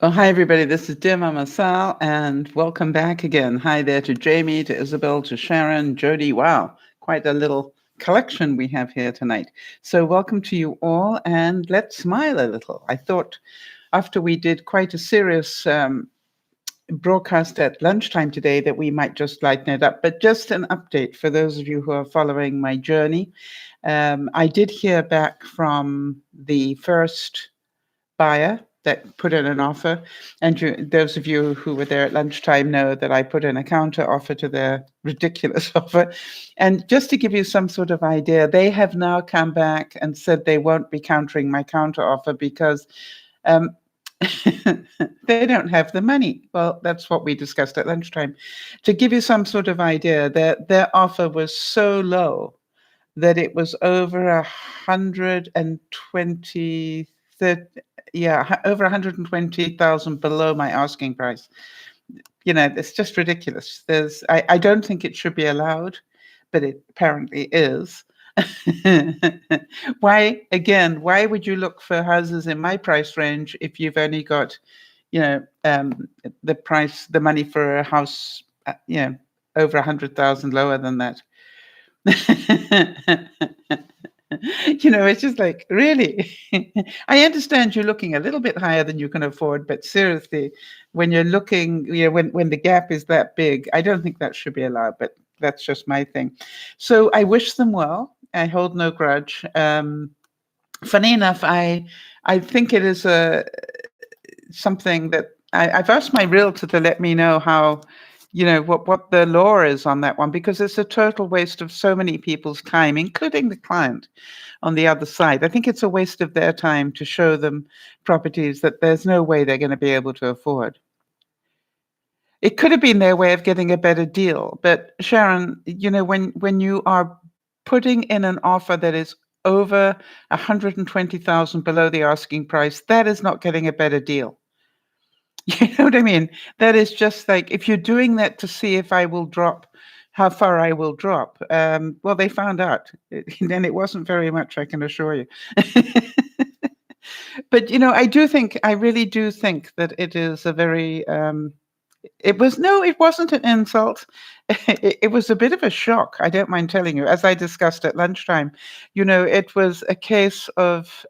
Oh, hi, everybody. This is Dear Mama Sal, and welcome back again. Hi there to Jamie, to Isabel, to Sharon, Jody. Wow, quite a little collection we have here tonight. So, welcome to you all, and let's smile a little. I thought after we did quite a serious broadcast at lunchtime today that we might just lighten it up. But just an update for those of you who are following my journey. I did hear back from the first buyer that put in an offer. And those of you who were there at lunchtime know that I put in a counter offer to their ridiculous offer. And just to give you some sort of idea, they have now come back and said they won't be countering my counter offer because um, they don't have the money. Well, that's what we discussed at lunchtime. To give you some sort of idea, their offer was so low that it was over 120, over 120,000 below my asking price. You know, it's just ridiculous. I don't think it should be allowed, but it apparently is. Why would you look for houses in my price range if you've only got, the money for a house, over 100,000 lower than that? It's just like, really? I understand you're looking a little bit higher than you can afford, but seriously, when you're looking, when the gap is that big, I don't think that should be allowed, but that's just my thing. So I wish them well. I hold no grudge. Funny enough, I think it is something that I've asked my realtor to let me know how, what the law is on that one, because it's a total waste of so many people's time, including the client on the other side. I think it's a waste of their time to show them properties that there's no way they're going to be able to afford. It could have been their way of getting a better deal. But Sharon, when you are putting in an offer that is over 120,000 below the asking price, that is not getting a better deal. You know what I mean? That is just like, if you're doing that to see if I will drop, how far I will drop. Well, they found out, and it wasn't very much, I can assure you. But, I really do think that it is a very, it wasn't an insult. It was a bit of a shock. I don't mind telling you, as I discussed at lunchtime, it was a case of,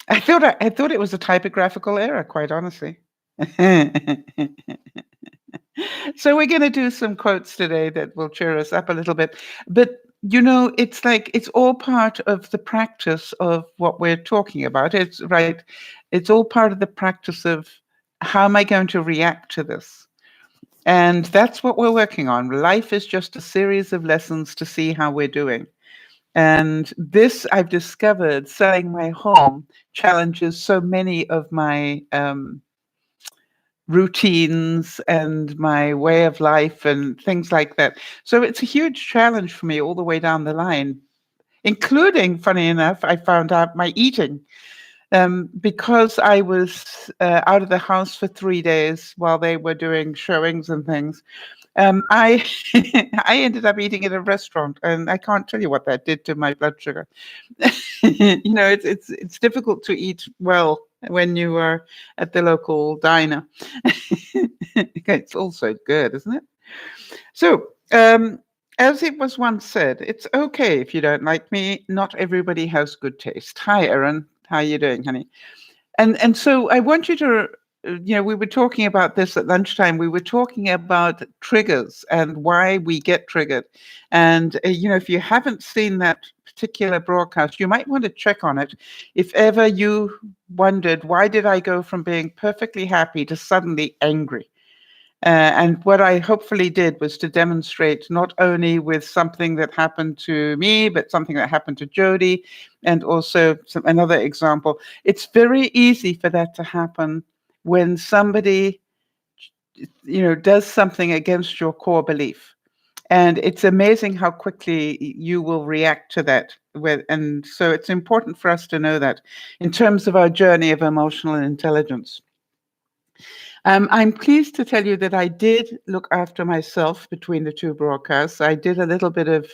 I thought it was a typographical error, quite honestly. So we're going to do some quotes today that will cheer us up a little bit. But, it's like, it's all part of the practice of what we're talking about. It's right. It's all part of the practice of how am I going to react to this? And that's what we're working on. Life is just a series of lessons to see how we're doing. And this, I've discovered, selling my home challenges so many of my routines and my way of life and things like that. So it's a huge challenge for me all the way down the line, including, funny enough, I found out my eating. Because I was out of the house for 3 days while they were doing showings and things. I I ended up eating at a restaurant, and I can't tell you what that did to my blood sugar. It's difficult to eat well when you are at the local diner. It's also good, isn't it? So, as it was once said, it's okay if you don't like me. Not everybody has good taste. Hi, Erin. How are you doing, honey? And so I want you to, we were talking about this at lunchtime. We were talking about triggers and why we get triggered. And, if you haven't seen that particular broadcast, you might want to check on it. If ever you wondered, why did I go from being perfectly happy to suddenly angry? And what I hopefully did was to demonstrate not only with something that happened to me, but something that happened to Jody, and also another example. It's very easy for that to happen when somebody, does something against your core belief. And it's amazing how quickly you will react to that. And so it's important for us to know that in terms of our journey of emotional intelligence. I'm pleased to tell you that I did look after myself between the two broadcasts. I did a little bit of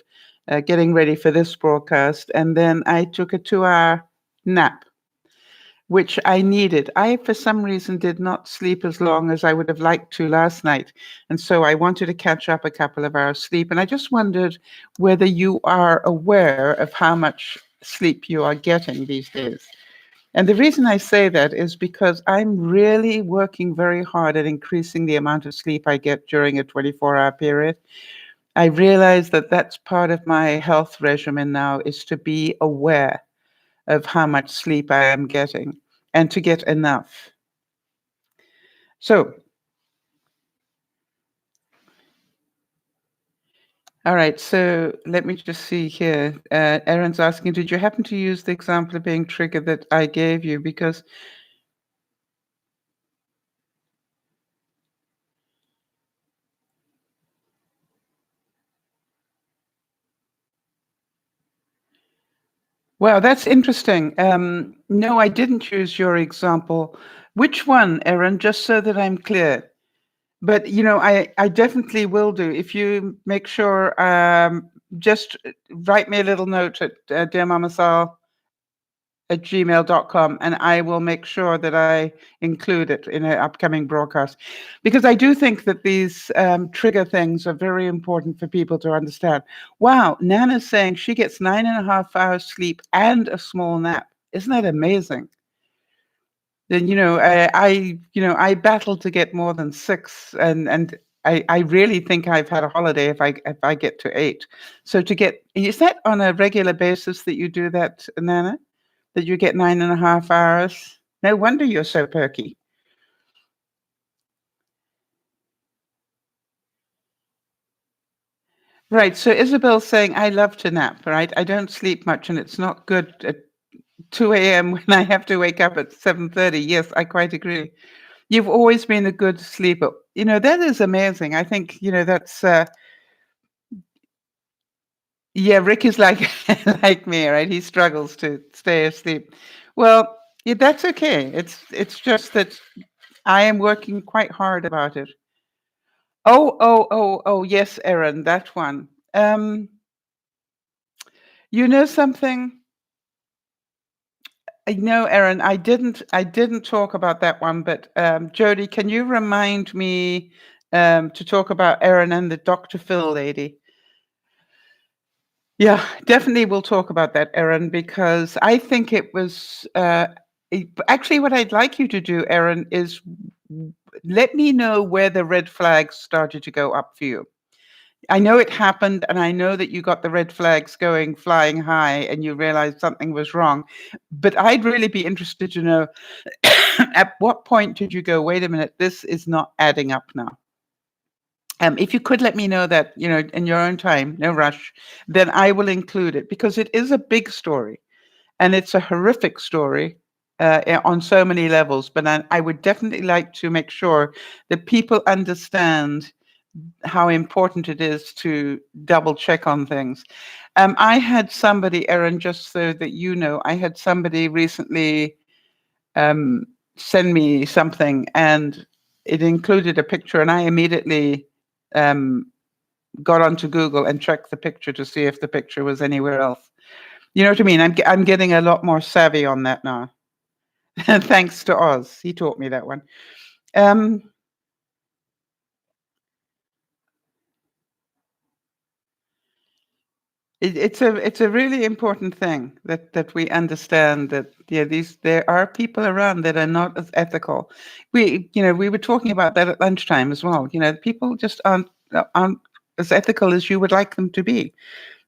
getting ready for this broadcast, and then I took a 2-hour nap. which I needed. I, for some reason, did not sleep as long as I would have liked to last night. And so I wanted to catch up a couple of hours sleep. And I just wondered whether you are aware of how much sleep you are getting these days. And the reason I say that is because I'm really working very hard at increasing the amount of sleep I get during a 24-hour period. I realize that that's part of my health regimen now, is to be aware of how much sleep I am getting and to get enough. So, all right, so let me just see here. Erin's asking, did you happen to use the example of being triggered that I gave you? Because wow, that's interesting. No, I didn't use your example. Which one, Erin? Just so that I'm clear. But I definitely will do. If you make sure, just write me a little note at DearMamaSal@gmail.com, and I will make sure that I include it in an upcoming broadcast, because I do think that these trigger things are very important for people to understand. Wow, Nana's saying she gets 9.5 hours sleep and a small nap. Isn't that amazing? Then I battle to get more than 6, and I really think I've had a holiday if I get to 8. So to get, is that on a regular basis that you do that, Nana? That you get 9.5 hours? No wonder you're so perky. Right. So Isabel's saying I love to nap, right? I don't sleep much, and it's not good at 2 a.m. when I have to wake up at 7:30. Yes, I quite agree. You've always been a good sleeper. That is amazing. I think, that's yeah, Rick is like like me, right? He struggles to stay asleep. Well, yeah, that's okay. It's just that I am working quite hard about it. Oh, yes, Erin, that one. You know something? No, Erin, I didn't talk about that one, but Jody, can you remind me to talk about Erin and the Dr. Phil lady? Yeah, definitely we'll talk about that, Erin, because I think it was actually what I'd like you to do, Erin, is let me know where the red flags started to go up for you. I know it happened, and I know that you got the red flags going flying high and you realized something was wrong. But I'd really be interested to know at what point did you go, wait a minute, this is not adding up now? If you could let me know that, in your own time, no rush, then I will include it, because it is a big story and it's a horrific story on so many levels. But I would definitely like to make sure that people understand how important it is to double check on things. I had somebody, Erin, just so that you know, I had somebody recently um, send me something, and it included a picture, and I immediately um, got onto Google and checked the picture to see if the picture was anywhere else. You know what I mean? I'm getting a lot more savvy on that now. Thanks to Oz. He taught me that one. Um, it's a really important thing that we understand that, yeah, there are people around that are not as ethical. We were talking about that at lunchtime as well. People just aren't as ethical as you would like them to be,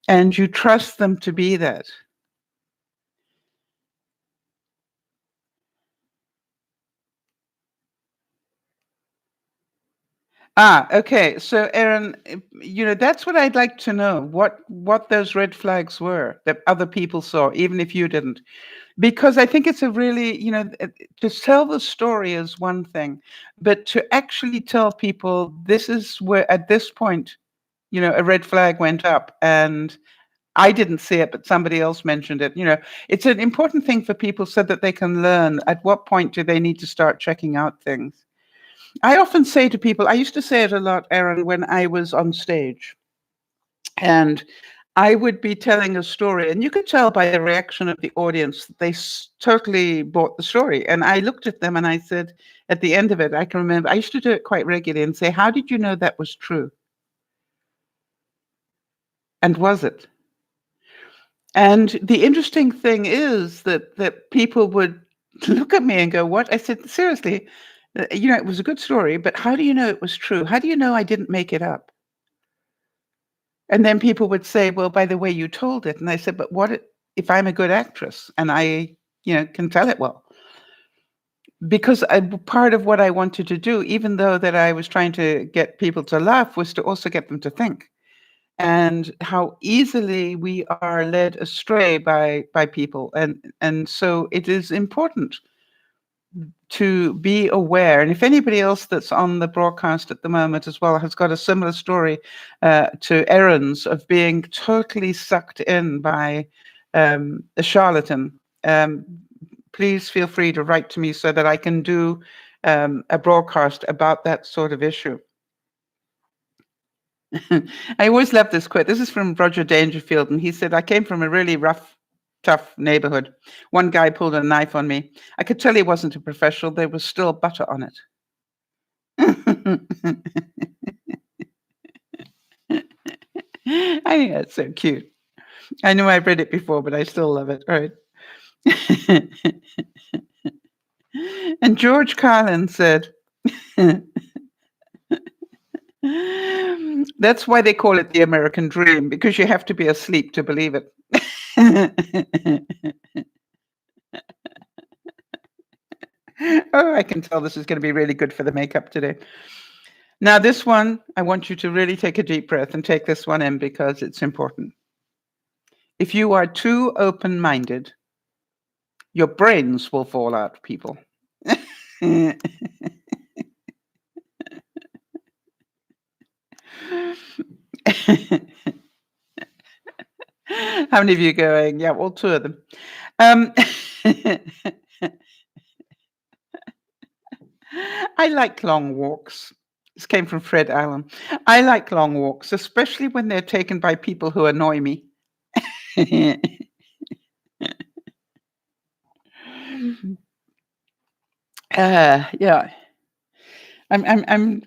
and you trust them to be that. Okay. So, Erin, that's what I'd like to know. What those red flags were that other people saw, even if you didn't. Because I think it's a really, to tell the story is one thing, but to actually tell people this is where, at this point, a red flag went up, and I didn't see it, but somebody else mentioned it. It's an important thing for people so that they can learn at what point do they need to start checking out things. I often say to people, I used to say it a lot, Erin, when I was on stage. And I would be telling a story, and you could tell by the reaction of the audience that they totally bought the story. And I looked at them and I said, at the end of it, I can remember, I used to do it quite regularly and say, how did you know that was true? And was it? And the interesting thing is that people would look at me and go, what? I said, seriously, it was a good story, but how do you know it was true? How do you know I didn't make it up? And then people would say, well, by the way you told it. And I said, but if I'm a good actress and I, can tell it well? Because part of what I wanted to do, even though that I was trying to get people to laugh, was to also get them to think. And how easily we are led astray by people. And so it is important to be aware. And if anybody else that's on the broadcast at the moment as well has got a similar story to Erin's of being totally sucked in by a charlatan, please feel free to write to me so that I can do a broadcast about that sort of issue. I always love this quote. This is from Roger Dangerfield, and he said, I came from a really rough, tough neighborhood. One guy pulled a knife on me. I could tell he wasn't a professional. There was still butter on it. I think that's so cute. I know I've read it before, but I still love it. All right. And George Carlin said, that's why they call it the American dream, because you have to be asleep to believe it. Oh, I can tell this is going to be really good for the makeup today. Now, this one, I want you to really take a deep breath and take this one in because it's important. If you are too open-minded, your brains will fall out, people. How many of you are going? Yeah, well, 2 of them. I like long walks. This came from Fred Allen. I like long walks, especially when they're taken by people who annoy me. Yeah. I'm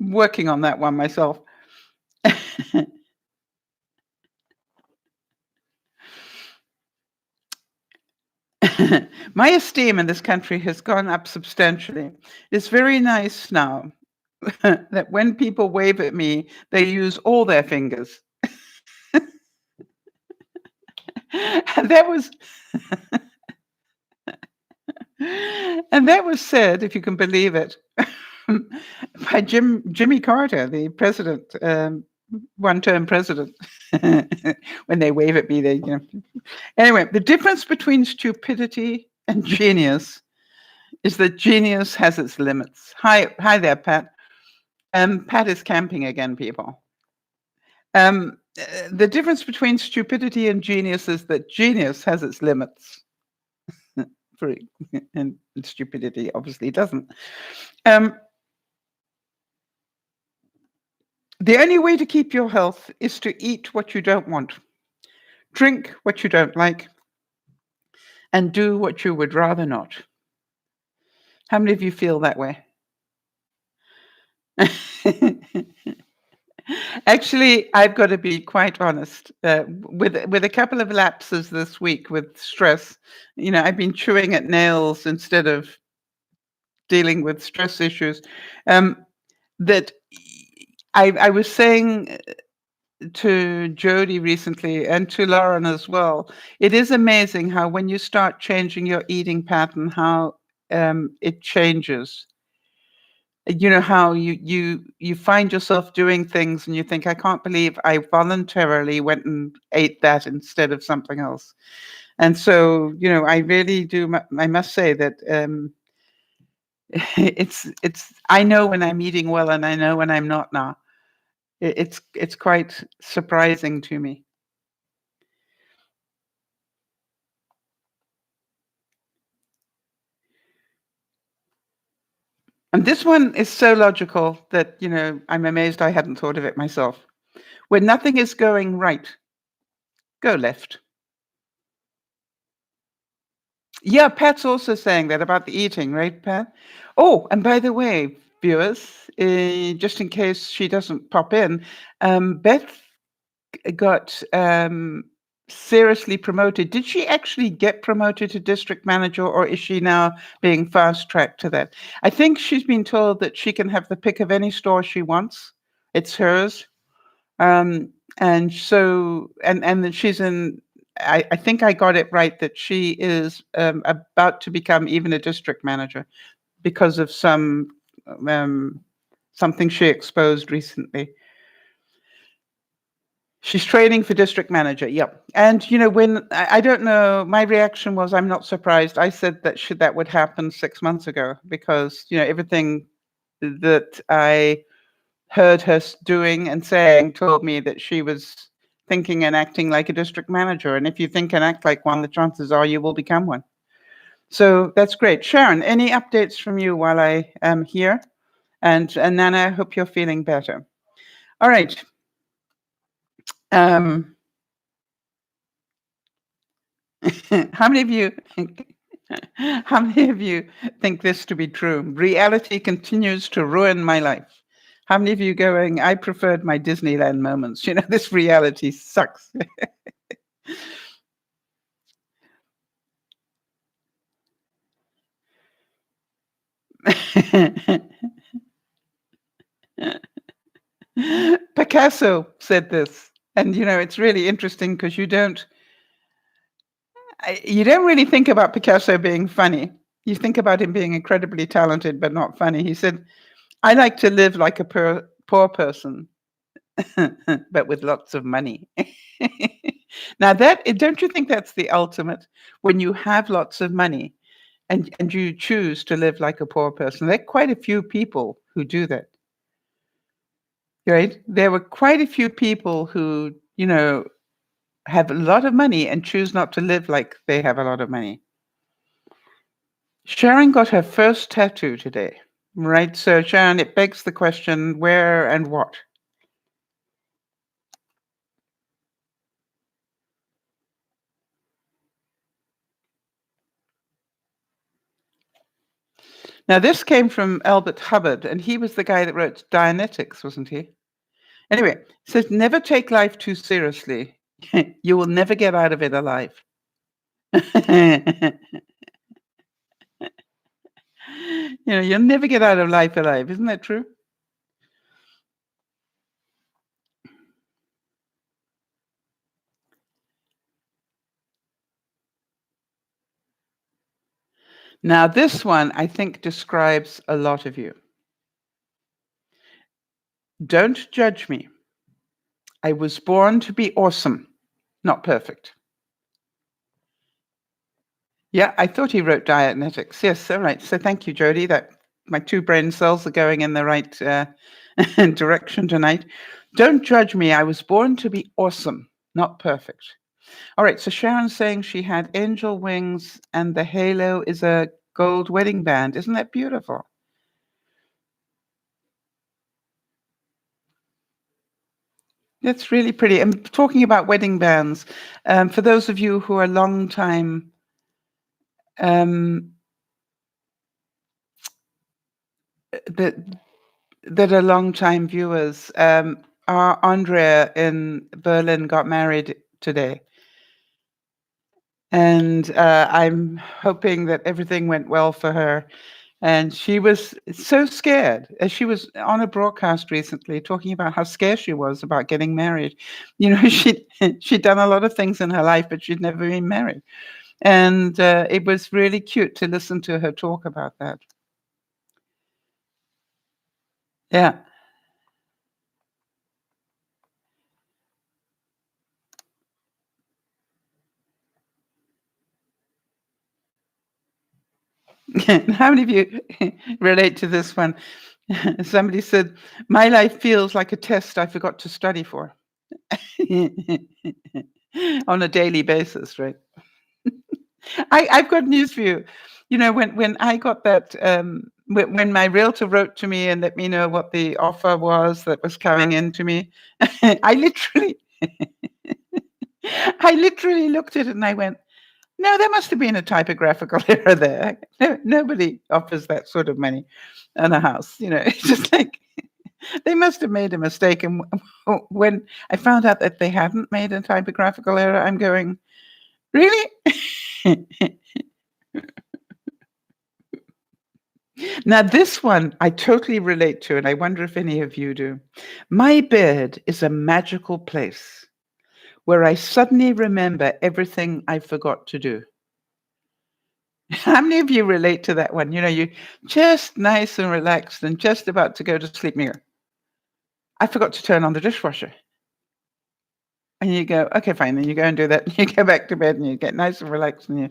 working on that one myself. My esteem in this country has gone up substantially. It's very nice now that when people wave at me, they use all their fingers. And that was said, if you can believe it, by Jimmy Carter, the president, one-term president. When they wave at me, they. Anyway, the difference between stupidity and genius is that genius has its limits. Hi there, Pat. Pat is camping again, people. The difference between stupidity and genius is that genius has its limits. And stupidity obviously doesn't. The only way to keep your health is to eat what you don't want, drink what you don't like, and do what you would rather not. How many of you feel that way? Actually, I've got to be quite honest. With a couple of lapses this week with stress, I've been chewing at nails instead of dealing with stress issues. That I was saying to Jody recently and to Lauren as well, it is amazing how when you start changing your eating pattern, how it changes. How you find yourself doing things and you think, I can't believe I voluntarily went and ate that instead of something else. And so, I really do. I must say that I know when I'm eating well and I know when I'm not now. It's quite surprising to me. And this one is so logical that, I'm amazed I hadn't thought of it myself. When nothing is going right, go left. Yeah, Pat's also saying that about the eating, right, Pat? Oh, and by the way, viewers, just in case she doesn't pop in, Beth got seriously promoted. Did she actually get promoted to district manager, or is she now being fast tracked to that? I think she's been told that she can have the pick of any store she wants. It's hers. And so, and that she's in, I think I got it right, that she is about to become even a district manager because of um, something she exposed recently. She's training for district manager. Yep. And when I don't know, my reaction was I'm not surprised. I said that would happen 6 months ago because everything that I heard her doing and saying told me that she was thinking and acting like a district manager. And if you think and act like one, the chances are you will become one. So that's great. Sharon, any updates from you while I am here? And Nana, I hope you're feeling better. All right. How many of you think this to be true? Reality continues to ruin my life. How many of you going, I preferred my Disneyland moments? This reality sucks. Picasso said this. And, it's really interesting because you don't really think about Picasso being funny. You think about him being incredibly talented, but not funny. He said, I like to live like a poor person, but with lots of money. Now don't you think that's the ultimate? When you have lots of money and you choose to live like a poor person, there are quite a few people who do that. Right? There were quite a few people who, have a lot of money and choose not to live like they have a lot of money. Sharon got her first tattoo today, right? So Sharon, it begs the question, where and what? Now, this came from Albert Hubbard, and he was the guy that wrote Dianetics, wasn't he? Anyway, it says, never take life too seriously. You will never get out of it alive. You'll never get out of life alive. Isn't that true? Now, this one, I think, describes a lot of you. Don't judge me. I was born to be awesome, not perfect. Yeah, I thought he wrote Dianetics. Yes, all right. So thank you, Jody. That my two brain cells are going in the right direction tonight. Don't judge me. I was born to be awesome, not perfect. All right. So Sharon's saying she had angel wings and the halo is a gold wedding band. Isn't that beautiful? That's really pretty. And talking about wedding bands, for those of you who are long time that are long-time viewers, our Andrea in Berlin got married today. And I'm hoping that everything went well for her. And she was so scared. She was on a broadcast recently talking about how scared she was about getting married. She'd done a lot of things in her life, but she'd never been married. And it was really cute to listen to her talk about that. Yeah. How many of you relate to this one? Somebody said, my life feels like a test I forgot to study for on a daily basis, right? I've got news for you. When I got that, when my realtor wrote to me and let me know what the offer was that was coming into me, I literally I literally looked at it and I went, no, there must have been a typographical error there. No, nobody offers that sort of money on a house. It's just like they must have made a mistake. And when I found out that they hadn't made a typographical error, I'm going, really? Now, this one I totally relate to, and I wonder if any of you do. My bed is a magical place where I suddenly remember everything I forgot to do. How many of you relate to that one? You're just nice and relaxed and just about to go to sleep, and you go, I forgot to turn on the dishwasher. And you go, okay, fine. Then you go and do that. And you go back to bed and you get nice and relaxed. And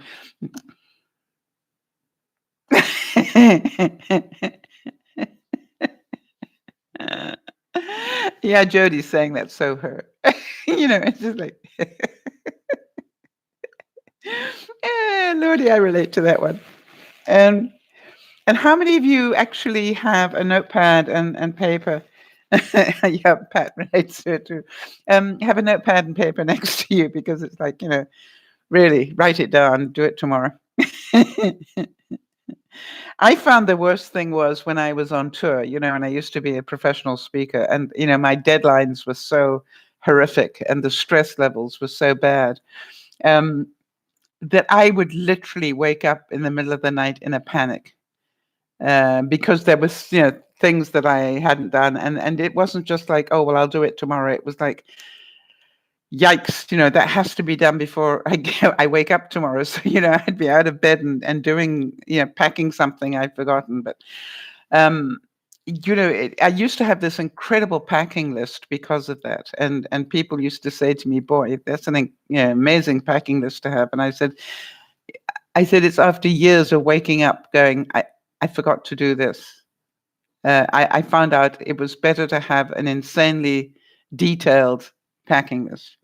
yeah, Jodie's saying that's so her. It's just like, Lordy, I relate to that one. And how many of you actually have a notepad and paper? Yeah, Pat relates to it too. Have a notepad and paper next to you because it's like, really write it down, do it tomorrow. I found the worst thing was when I was on tour, and I used to be a professional speaker, and, my deadlines were so horrific and the stress levels were so bad that I would literally wake up in the middle of the night in a panic because there was, things that I hadn't done. And it wasn't just like, oh, well, I'll do it tomorrow. It was like, yikes, that has to be done before I wake up tomorrow. So, I'd be out of bed and doing, packing something I'd forgotten. But, I used to have this incredible packing list because of that. And people used to say to me, boy, that's an amazing packing list to have. And I said, it's after years of waking up going, I forgot to do this. I found out it was better to have an insanely detailed packing list.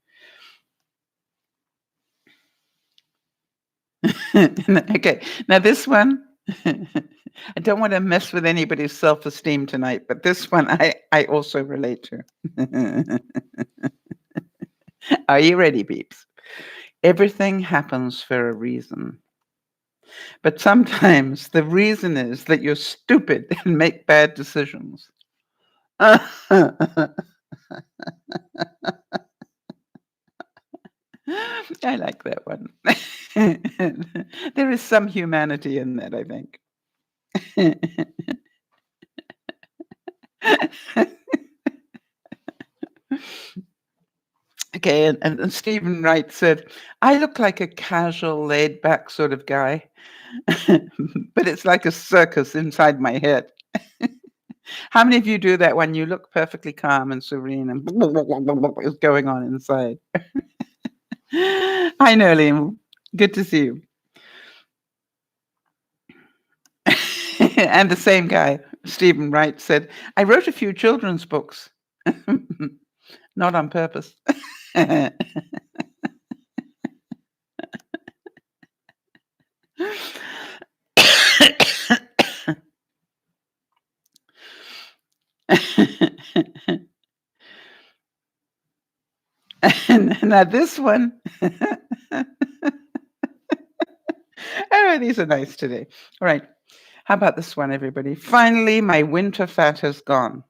Okay, now this one, I don't want to mess with anybody's self-esteem tonight, but this one I also relate to. Are you ready, peeps? Everything happens for a reason. But sometimes the reason is that you're stupid and make bad decisions. I like that one. There is some humanity in that, I think. Okay, and Stephen Wright said, I look like a casual, laid-back sort of guy, but it's like a circus inside my head. How many of you do that when you look perfectly calm and serene and is going on inside? Hi, Nerlene. Good to see you. And the same guy, Stephen Wright, said, I wrote a few children's books. Not on purpose. Now this one. Oh, these are nice today. All right. How about this one, everybody? Finally, my winter fat has gone.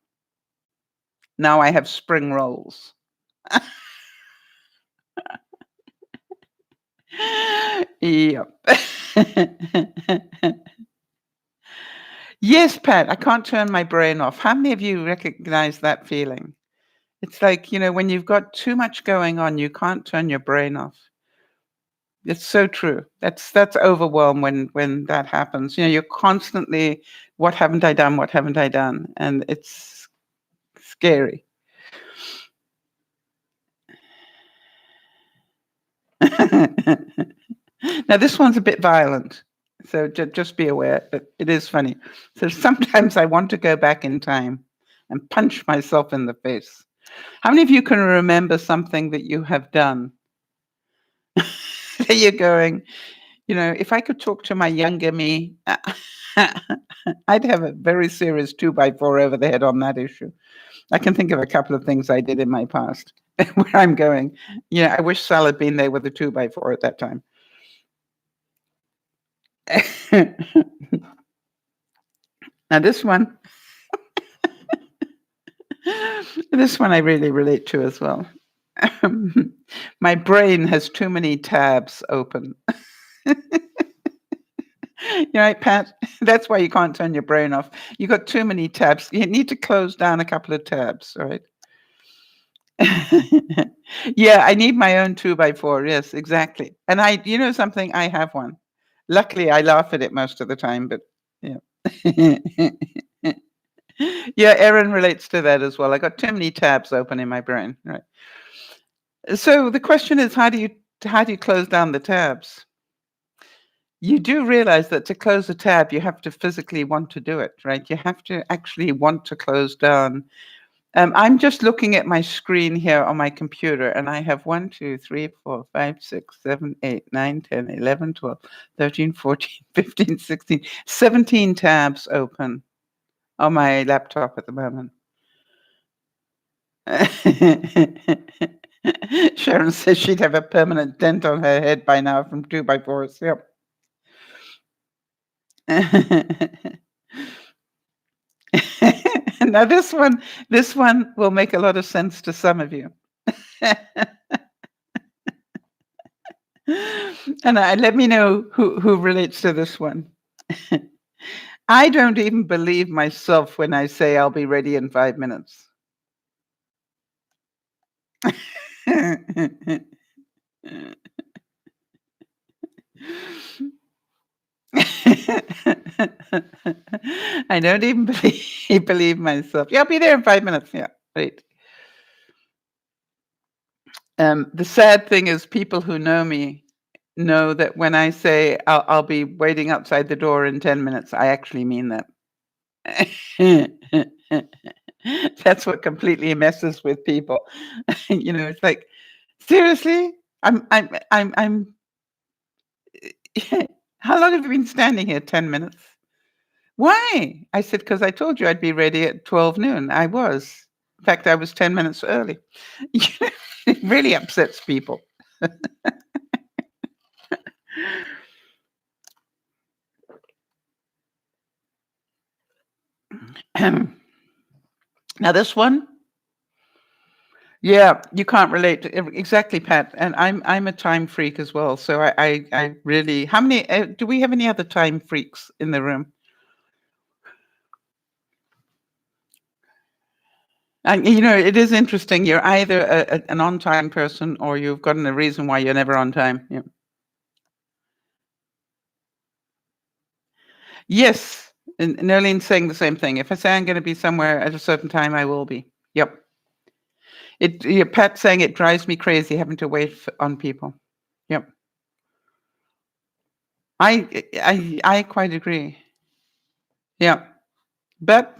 Now I have spring rolls. Yep. Yes, Pat, I can't turn my brain off. How many of you recognize that feeling? It's like, when you've got too much going on, you can't turn your brain off. It's so true. That's overwhelm when that happens. You're constantly, what haven't I done? What haven't I done? And it's scary. Now, this one's a bit violent, so just be aware, but it is funny. So sometimes I want to go back in time and punch myself in the face. How many of you can remember something that you have done? You're going, if I could talk to my younger me, I'd have a very serious 2x4 over the head on that issue. I can think of a couple of things I did in my past. where I'm going. I wish Sal had been there with a 2x4 at that time. Now this one I really relate to as well. My brain has too many tabs open. Right, Pat? That's why you can't turn your brain off. You got too many tabs. You need to close down a couple of tabs, right? Yeah, I need my own 2x4. Yes, exactly. And something, I have one. Luckily, I laugh at it most of the time, but yeah. Yeah, Erin relates to that as well. I got too many tabs open in my brain, right? So the question is, how do you close down the tabs? You do realize that to close a tab, you have to physically want to do it, right? You have to actually want to close down. I'm just looking at my screen here on my computer, and I have 1, 2, 3, 4, 5, 6, 7, 8, 9, 10, 11, 12, 13, 14, 15, 16, 17 tabs open on my laptop at the moment. Sharon says she'd have a permanent dent on her head by now from 2x4s. Yep. Now this one will make a lot of sense to some of you. And let me know who relates to this one. I don't even believe myself when I say I'll be ready in 5 minutes. I don't even believe myself. Yeah, I'll be there in 5 minutes. Yeah, right. The sad thing is, people who know me know that when I say I'll be waiting outside the door in 10 minutes, I actually mean that. That's what completely messes with people. It's like, seriously? I'm how long have you been standing here? 10 minutes? Why? I said, because I told you I'd be ready at 12 noon. I was. In fact, I was 10 minutes early. It really upsets people. Now this one, yeah, you can't relate to exactly, Pat. And I'm a time freak as well. So I really. How many? Do we have any other time freaks in the room? And it is interesting. You're either an on-time person, or you've gotten a reason why you're never on time. Yeah. Yes, and Nerline's saying the same thing. If I say I'm going to be somewhere at a certain time, I will be. Yep. Pat's saying it drives me crazy having to wait on people. Yep. I quite agree. Yeah. But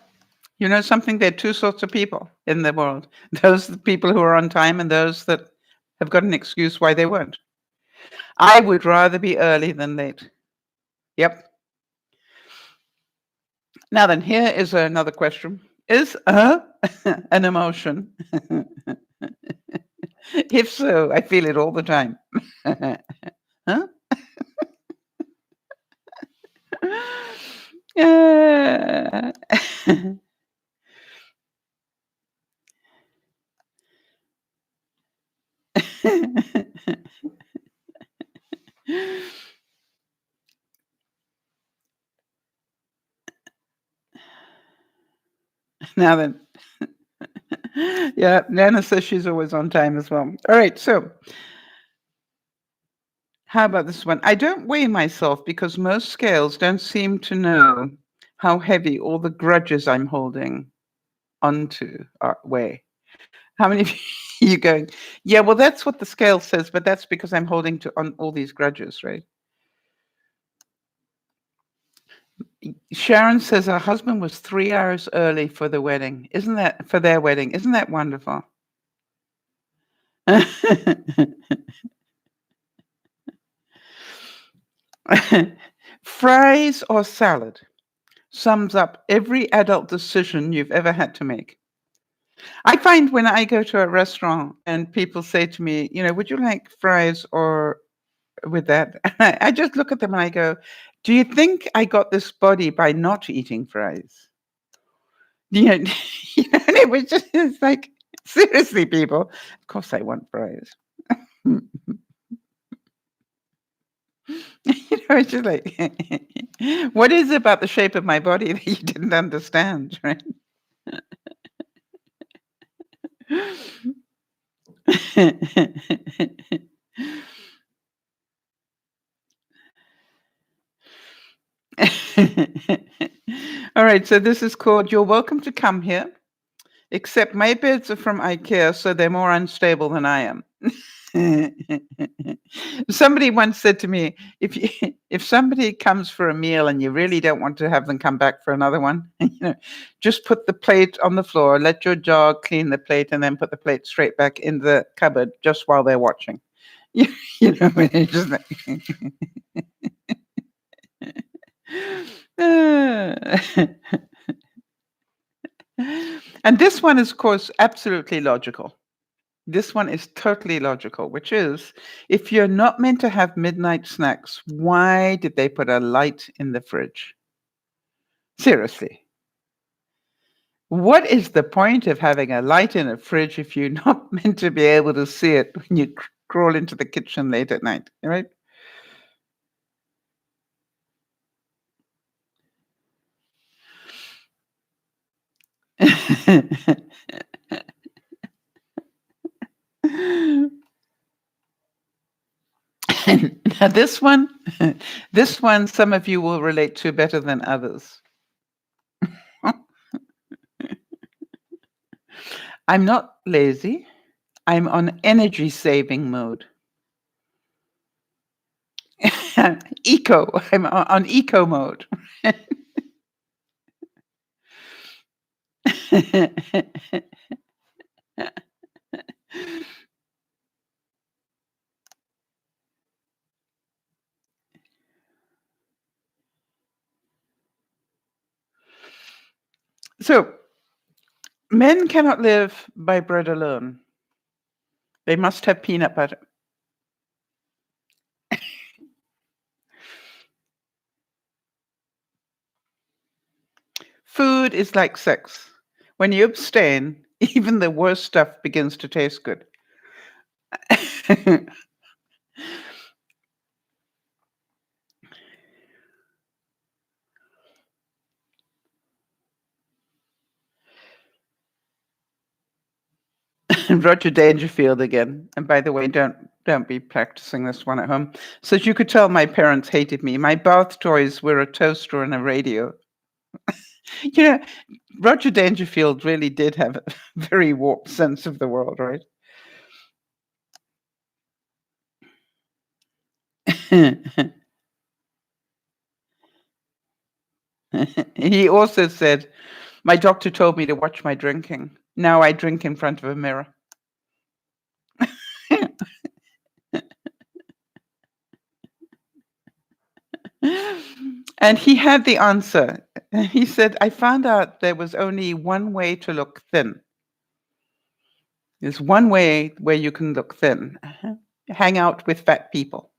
something, there are two sorts of people in the world. Those people who are on time, and those that have got an excuse why they weren't. I would rather be early than late. Yep. Now then, here is another question. Is an emotion? If so, I feel it all the time. Huh? Now then. Yeah, Nana says she's always on time as well. All right, so how about this one? I don't weigh myself because most scales don't seem to know how heavy all the grudges I'm holding onto weigh. How many of you going, yeah, well, that's what the scale says, but that's because I'm holding on all these grudges, right? Sharon says her husband was 3 hours early for the wedding. For their wedding? Isn't that wonderful? Fries or salad sums up every adult decision you've ever had to make. I find when I go to a restaurant and people say to me, would you like fries or with that? And I just look at them and I go, do you think I got this body by not eating fries? You know, and it was just, it's like, seriously, people, of course I want fries. It's just like, what is it about the shape of my body that you didn't understand, right? All right, so this is called You're Welcome to Come Here, except my beds are from IKEA, so they're more unstable than I am. Somebody once said to me, if somebody comes for a meal and you really don't want to have them come back for another one, just put the plate on the floor, let your dog clean the plate, and then put the plate straight back in the cupboard just while they're watching. It's just like and this one is, of course, absolutely logical. This one is totally logical, which is if you're not meant to have midnight snacks, why did they put a light in the fridge? Seriously. What is the point of having a light in a fridge if you're not meant to be able to see it when you crawl into the kitchen late at night, right? Now this one, some of you will relate to better than others. I'm not lazy. I'm on energy saving mode. Eco. I'm on eco mode. So, men cannot live by bread alone. They must have peanut butter. Food is like sex. When you abstain, even the worst stuff begins to taste good. Roger Dangerfield again. And by the way, don't be practicing this one at home. So as you could tell, my parents hated me. My bath toys were a toaster and a radio. Roger Dangerfield really did have a very warped sense of the world, right? He also said, my doctor told me to watch my drinking. Now I drink in front of a mirror. And he had the answer. He said, I found out there was only one way to look thin. There's one way where you can look thin. Hang out with fat people.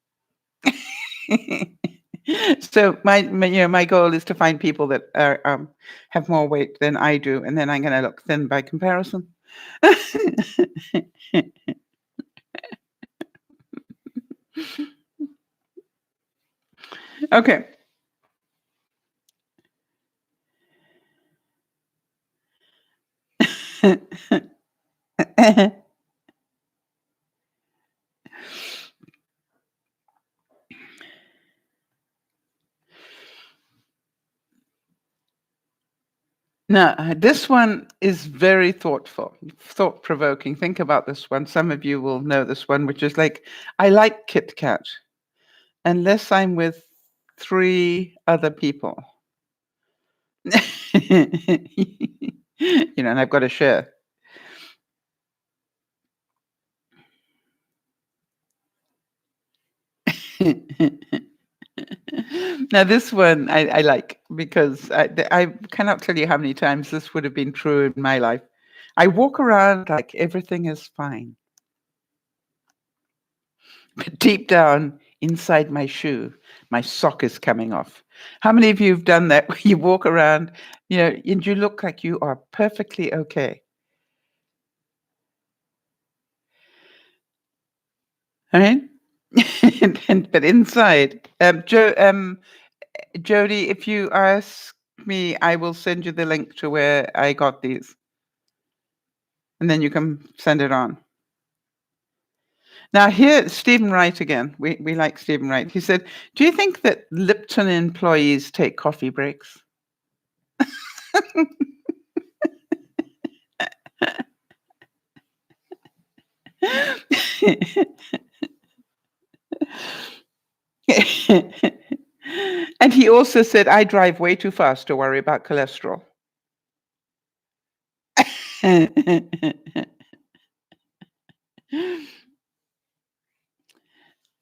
So my goal is to find people that are, have more weight than I do, and then I'm going to look thin by comparison. Okay. Now, this one is very thought-provoking. Think about this one. Some of you will know this one, which is like, I like Kit Kat unless I'm with 3 other people. And I've got to share. Now, this one I like because I cannot tell you how many times this would have been true in my life. I walk around like everything is fine. But deep down inside my shoe, my sock is coming off. How many of you have done that where you walk around, and you look like you are perfectly okay? All right? But inside, Jody, if you ask me, I will send you the link to where I got these. And then you can send it on. Now, here, Stephen Wright again. We like Stephen Wright. He said, do you think that Lipton employees take coffee breaks? And he also said, I drive way too fast to worry about cholesterol.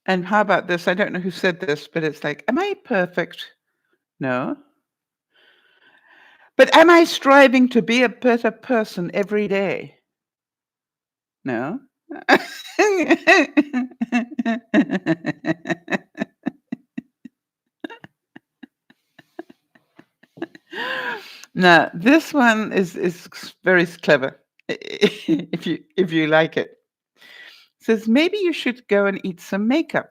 And how about this? I don't know who said this, but it's like, am I perfect? No. But am I striving to be a better person every day? No. Now, this one is very clever. If you like it. It says maybe you should go and eat some makeup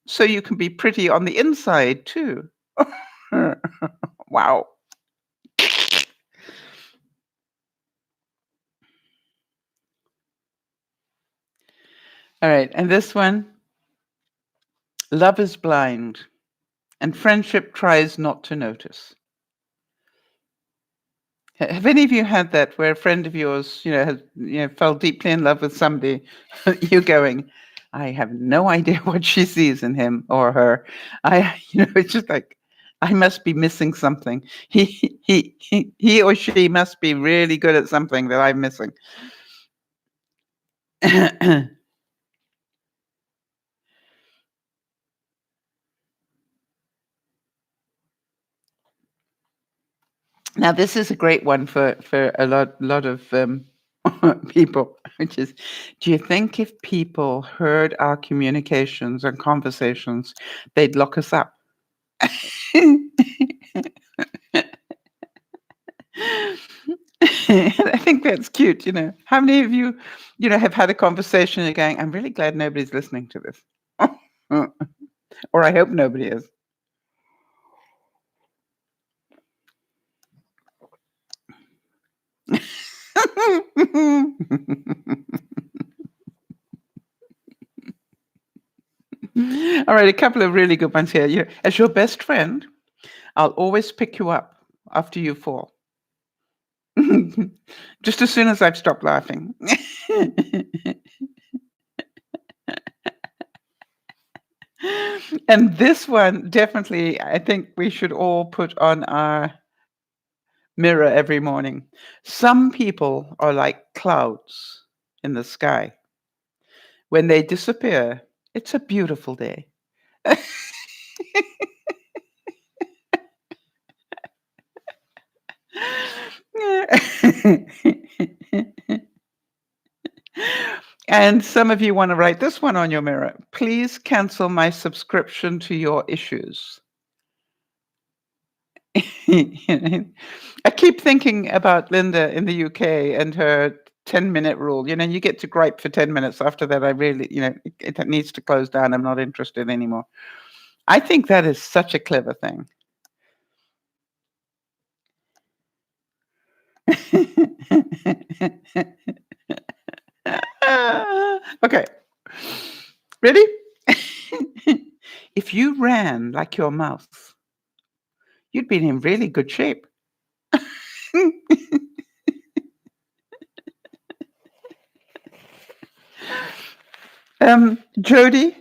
so you can be pretty on the inside too. Wow. All right, and this one, love is blind and friendship tries not to notice. Have any of you had that where a friend of yours, has, fell deeply in love with somebody, you going, I have no idea what she sees in him or her. It's just like, I must be missing something. He or she must be really good at something that I'm missing. Now, this is a great one for a lot of people, which is, do you think if people heard our communications and conversations, they'd lock us up? I think that's cute. How many of you, have had a conversation and going, I'm really glad nobody's listening to this. Or I hope nobody is. All right, a couple of really good ones here. As your best friend, I'll always pick you up after you fall. Just as soon as I've stopped laughing. And this one, definitely, I think we should all put on our mirror every morning. Some people are like clouds in the sky. When they disappear, it's a beautiful day. And some of you want to write this one on your mirror. Please cancel my subscription to your issues. I keep thinking about Linda in the UK and her 10-minute rule. You get to gripe for 10 minutes. After that, I really, it needs to close down. I'm not interested anymore. I think that is such a clever thing. Okay. Ready? If you ran like your mouse, you'd be in really good shape. Jody,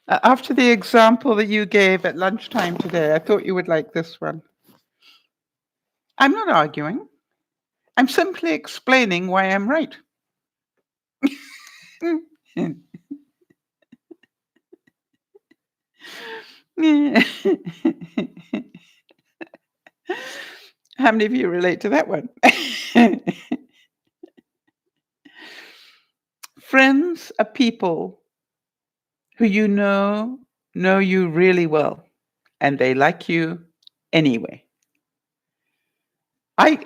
after the example that you gave at lunchtime today, I thought you would like this one. I'm not arguing. I'm simply explaining why I'm right. How many of you relate to that one? Friends are people who know you really well, and they like you anyway. Have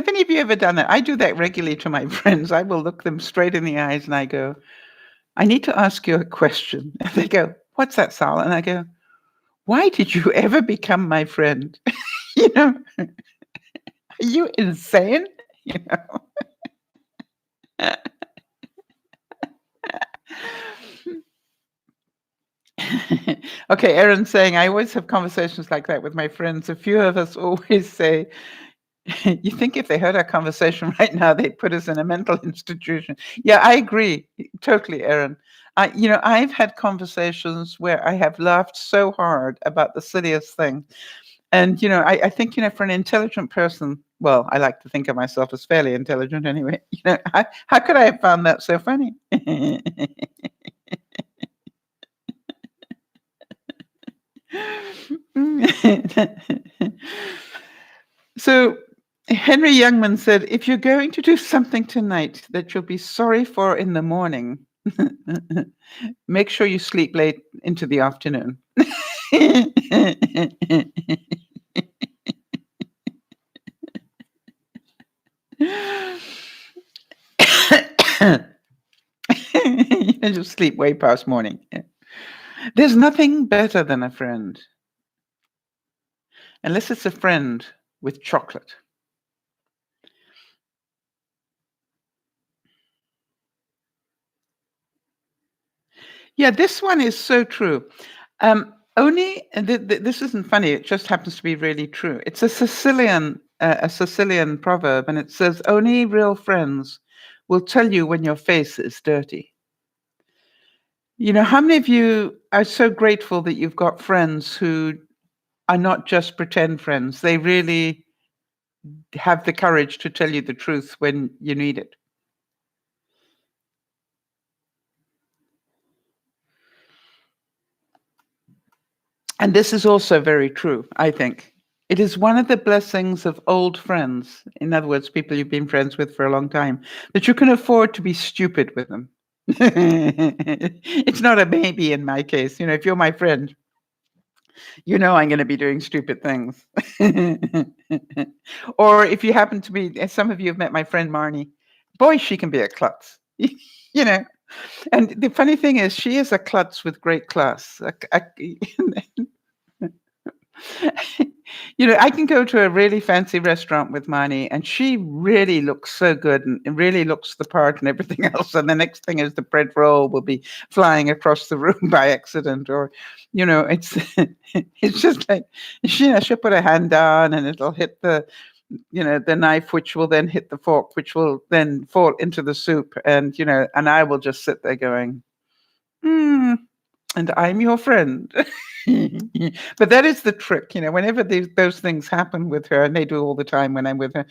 any of you ever done that? I do that regularly to my friends. I will look them straight in the eyes and I go, I need to ask you a question. And they go, what's that, Sal? And I go, why did you ever become my friend? You know, are you insane? You know. Okay, Erin's saying, I always have conversations like that with my friends. A few of us always say, you think if they heard our conversation right now, they'd put us in a mental institution. Yeah, I agree. Totally, Erin. I've had conversations where I have laughed so hard about the silliest thing. And, I think, for an intelligent person, well, I like to think of myself as fairly intelligent anyway. How could I have found that so funny? So Henry Youngman said, if you're going to do something tonight that you'll be sorry for in the morning, make sure you sleep late into the afternoon. You just sleep way past morning. There's nothing better than a friend. Unless it's a friend with chocolate. Yeah, this one is so true. This isn't funny. It just happens to be really true. It's a Sicilian proverb, and it says, "Only real friends will tell you when your face is dirty." How many of you are so grateful that you've got friends who are not just pretend friends? They really have the courage to tell you the truth when you need it. And this is also very true, I think. It is one of the blessings of old friends, in other words, people you've been friends with for a long time, that you can afford to be stupid with them. It's not a maybe in my case. If you're my friend, I'm going to be doing stupid things. Or if you happen to be, as some of you have met my friend Marnie, boy, she can be a klutz. you know. And the funny thing is, she is a klutz with great class. I can go to a really fancy restaurant with Marnie, and she really looks so good and really looks the part and everything else. And the next thing is the bread roll will be flying across the room by accident, or, it's it's just like she'll put her hand down and it'll hit the knife, which will then hit the fork, which will then fall into the soup, and and I will just sit there going, hmm. And I'm your friend. But that is the trick, whenever those things happen with her, and they do all the time when I'm with her.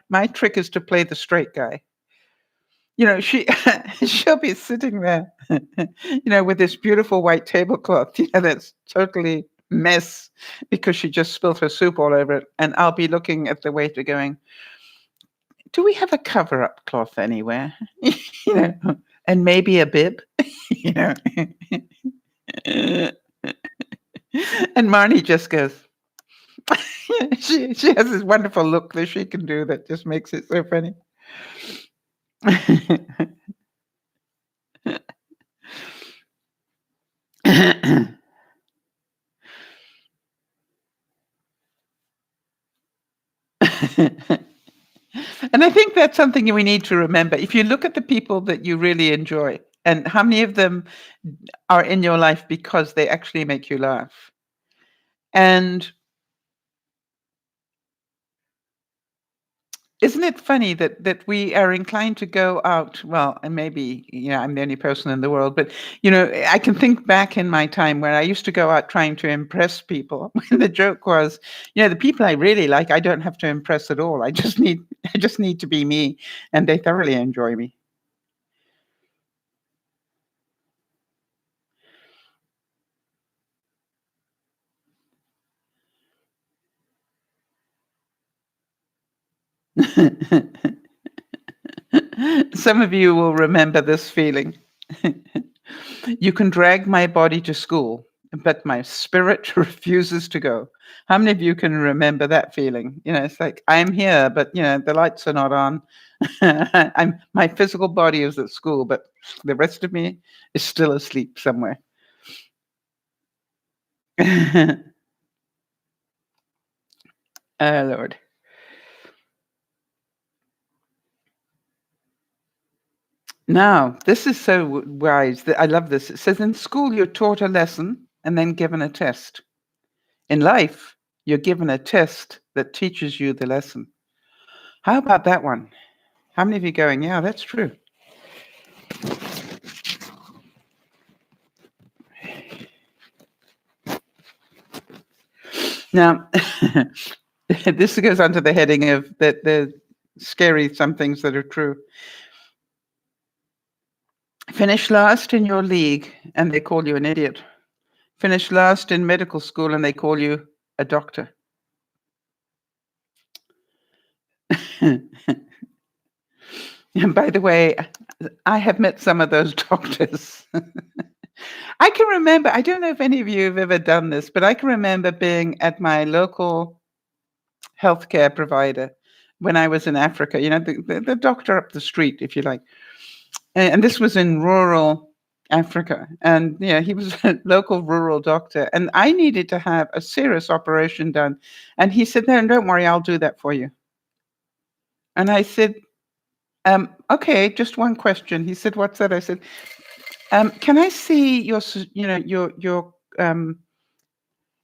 My trick is to play the straight guy. She she'll be sitting there, with this beautiful white tablecloth, that's totally mess because she just spilled her soup all over it, and I'll be looking at the waiter going, "Do we have a cover-up cloth anywhere?" you know, and maybe a bib, you know. And Marnie just goes, she has this wonderful look that she can do that just makes it so funny. And I think that's something we need to remember. If you look at the people that you really enjoy, and how many of them are in your life because they actually make you laugh. And isn't it funny that we are inclined to go out, well, and maybe, I'm the only person in the world, but, I can think back in my time where I used to go out trying to impress people. When the joke was, the people I really like, I don't have to impress at all. I just need to be me, and they thoroughly enjoy me. Some of you will remember this feeling. You can drag my body to school, but my spirit refuses to go. How many of you can remember that feeling? It's like, I'm here, but the lights are not on. My physical body is at school, but the rest of me is still asleep somewhere. Oh, Lord. Now, this is so wise. I love this. It says, in school, you're taught a lesson and then given a test. In life, you're given a test that teaches you the lesson. How about that one? How many of you going, yeah, that's true? Now, this goes under the heading of that the scary, some things that are true. Finish last in your league and they call you an idiot. Finish last in medical school and they call you a doctor. And by the way, I have met some of those doctors. I can remember, I don't know if any of you have ever done this, but I can remember being at my local healthcare provider when I was in Africa, the doctor up the street, if you like. And this was in rural Africa. And he was a local rural doctor. And I needed to have a serious operation done. And he said, no, don't worry, I'll do that for you. And I said, okay, just one question. He said, what's that? I said, can I see your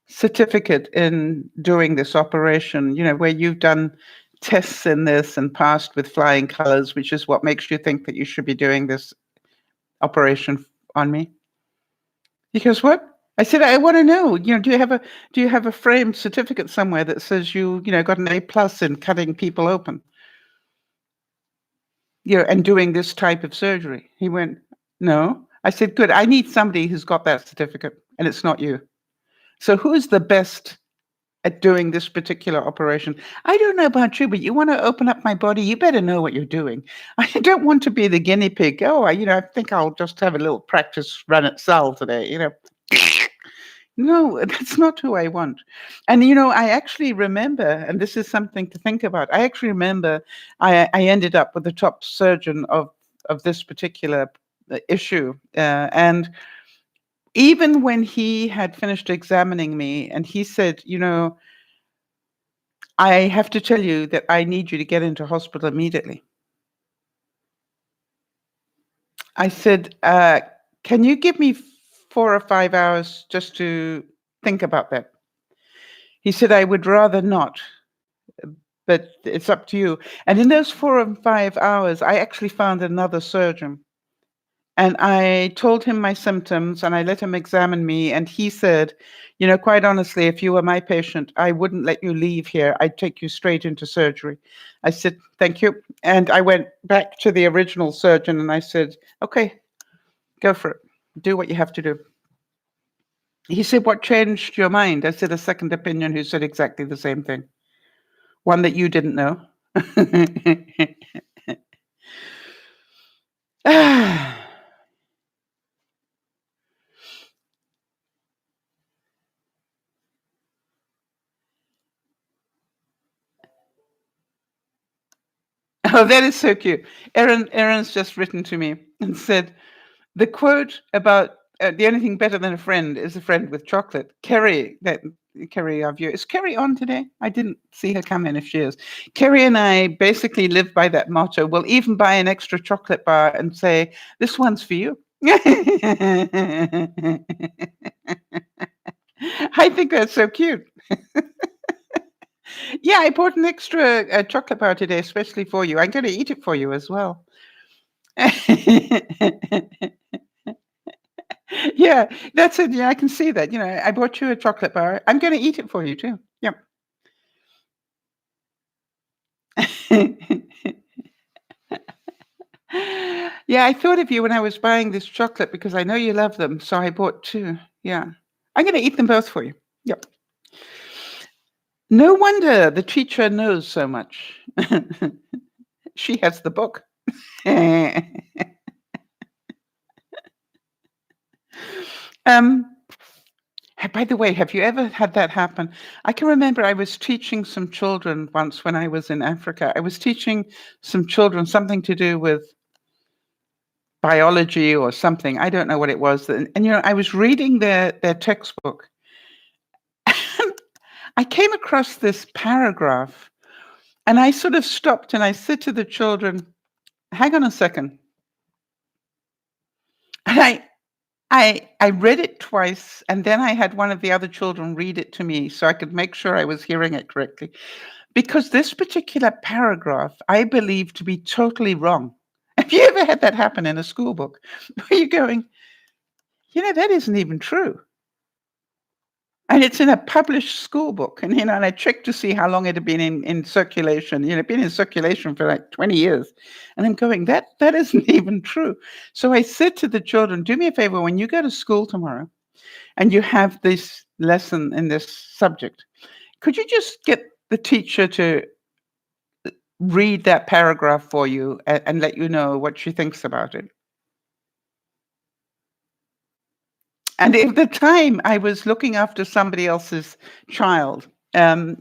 certificate in doing this operation, where you've done tests in this and passed with flying colors, which is what makes you think that you should be doing this operation on me? He goes, what? I said, I want to know, do you have a framed certificate somewhere that says you got an A+ in cutting people open? And doing this type of surgery? He went, no. I said, good. I need somebody who's got that certificate, and it's not you. So who's the best at doing this particular operation? I don't know about you, but you want to open up my body, you better know what you're doing. I don't want to be the guinea pig. Oh, I think I'll just have a little practice run at Sal today, No, that's not who I want. And, I actually remember, and this is something to think about, I actually remember I ended up with the top surgeon of this particular issue. And even when he had finished examining me and he said, I have to tell you that I need you to get into hospital immediately. I said, can you give me 4 or 5 hours just to think about that? He said, I would rather not, but it's up to you. And in those 4 or 5 hours, I actually found another surgeon. And I told him my symptoms and I let him examine me. And he said, quite honestly, if you were my patient, I wouldn't let you leave here. I'd take you straight into surgery. I said, thank you. And I went back to the original surgeon and I said, okay, go for it. Do what you have to do. He said, what changed your mind? I said, a second opinion who said exactly the same thing. One that you didn't know. Oh, that is so cute. Erin's just written to me and said, the quote about the only thing better than a friend is a friend with chocolate. Kerry, our viewer, is Kerry on today? I didn't see her come in if she is. Kerry and I basically live by that motto. We'll even buy an extra chocolate bar and say, this one's for you. I think that's so cute. Yeah, I bought an extra chocolate bar today, especially for you. I'm going to eat it for you as well. Yeah, that's it. Yeah, I can see that. I bought you a chocolate bar. I'm going to eat it for you too. Yep. Yeah, I thought of you when I was buying this chocolate because I know you love them. So I bought 2. Yeah. I'm going to eat them both for you. Yep. No wonder the teacher knows so much. She has the book. um, by the way, have you ever had that happen? I can remember I was teaching some children once when I was in Africa. I was teaching some children something to do with biology or something. I don't know what it was. And I was reading their textbook. I came across this paragraph and I sort of stopped and I said to the children, hang on a second. And I read it twice, and then I had one of the other children read it to me so I could make sure I was hearing it correctly. Because this particular paragraph I believe to be totally wrong. Have you ever had that happen in a school book? Where you're going, that isn't even true. And it's in a published school book. And, and I checked to see how long it had been in circulation. It'd been in circulation for like 20 years. And I'm going, that isn't even true. So I said to the children, do me a favor, when you go to school tomorrow and you have this lesson in this subject, could you just get the teacher to read that paragraph for you and let you know what she thinks about it? And at the time, I was looking after somebody else's child. I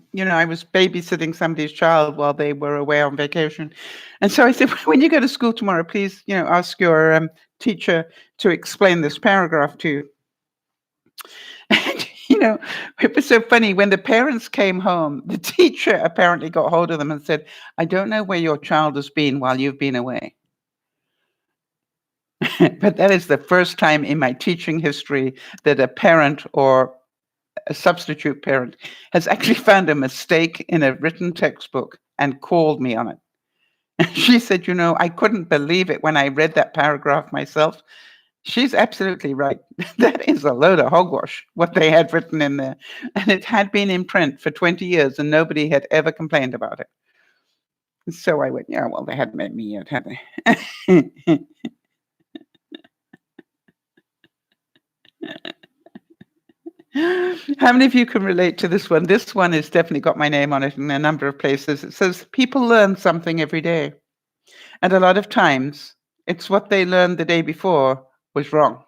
was babysitting somebody's child while they were away on vacation. And so I said, when you go to school tomorrow, please, ask your teacher to explain this paragraph to you. And, it was so funny. When the parents came home, the teacher apparently got hold of them and said, I don't know where your child has been while you've been away. But that is the first time in my teaching history that a parent or a substitute parent has actually found a mistake in a written textbook and called me on it. And she said, I couldn't believe it when I read that paragraph myself. She's absolutely right. That is a load of hogwash, what they had written in there. And it had been in print for 20 years and nobody had ever complained about it. So I went, yeah, well, they hadn't made me yet, had they? How many of you can relate to this one? This one has definitely got my name on it in a number of places. It says, people learn something every day. And a lot of times, it's what they learned the day before was wrong.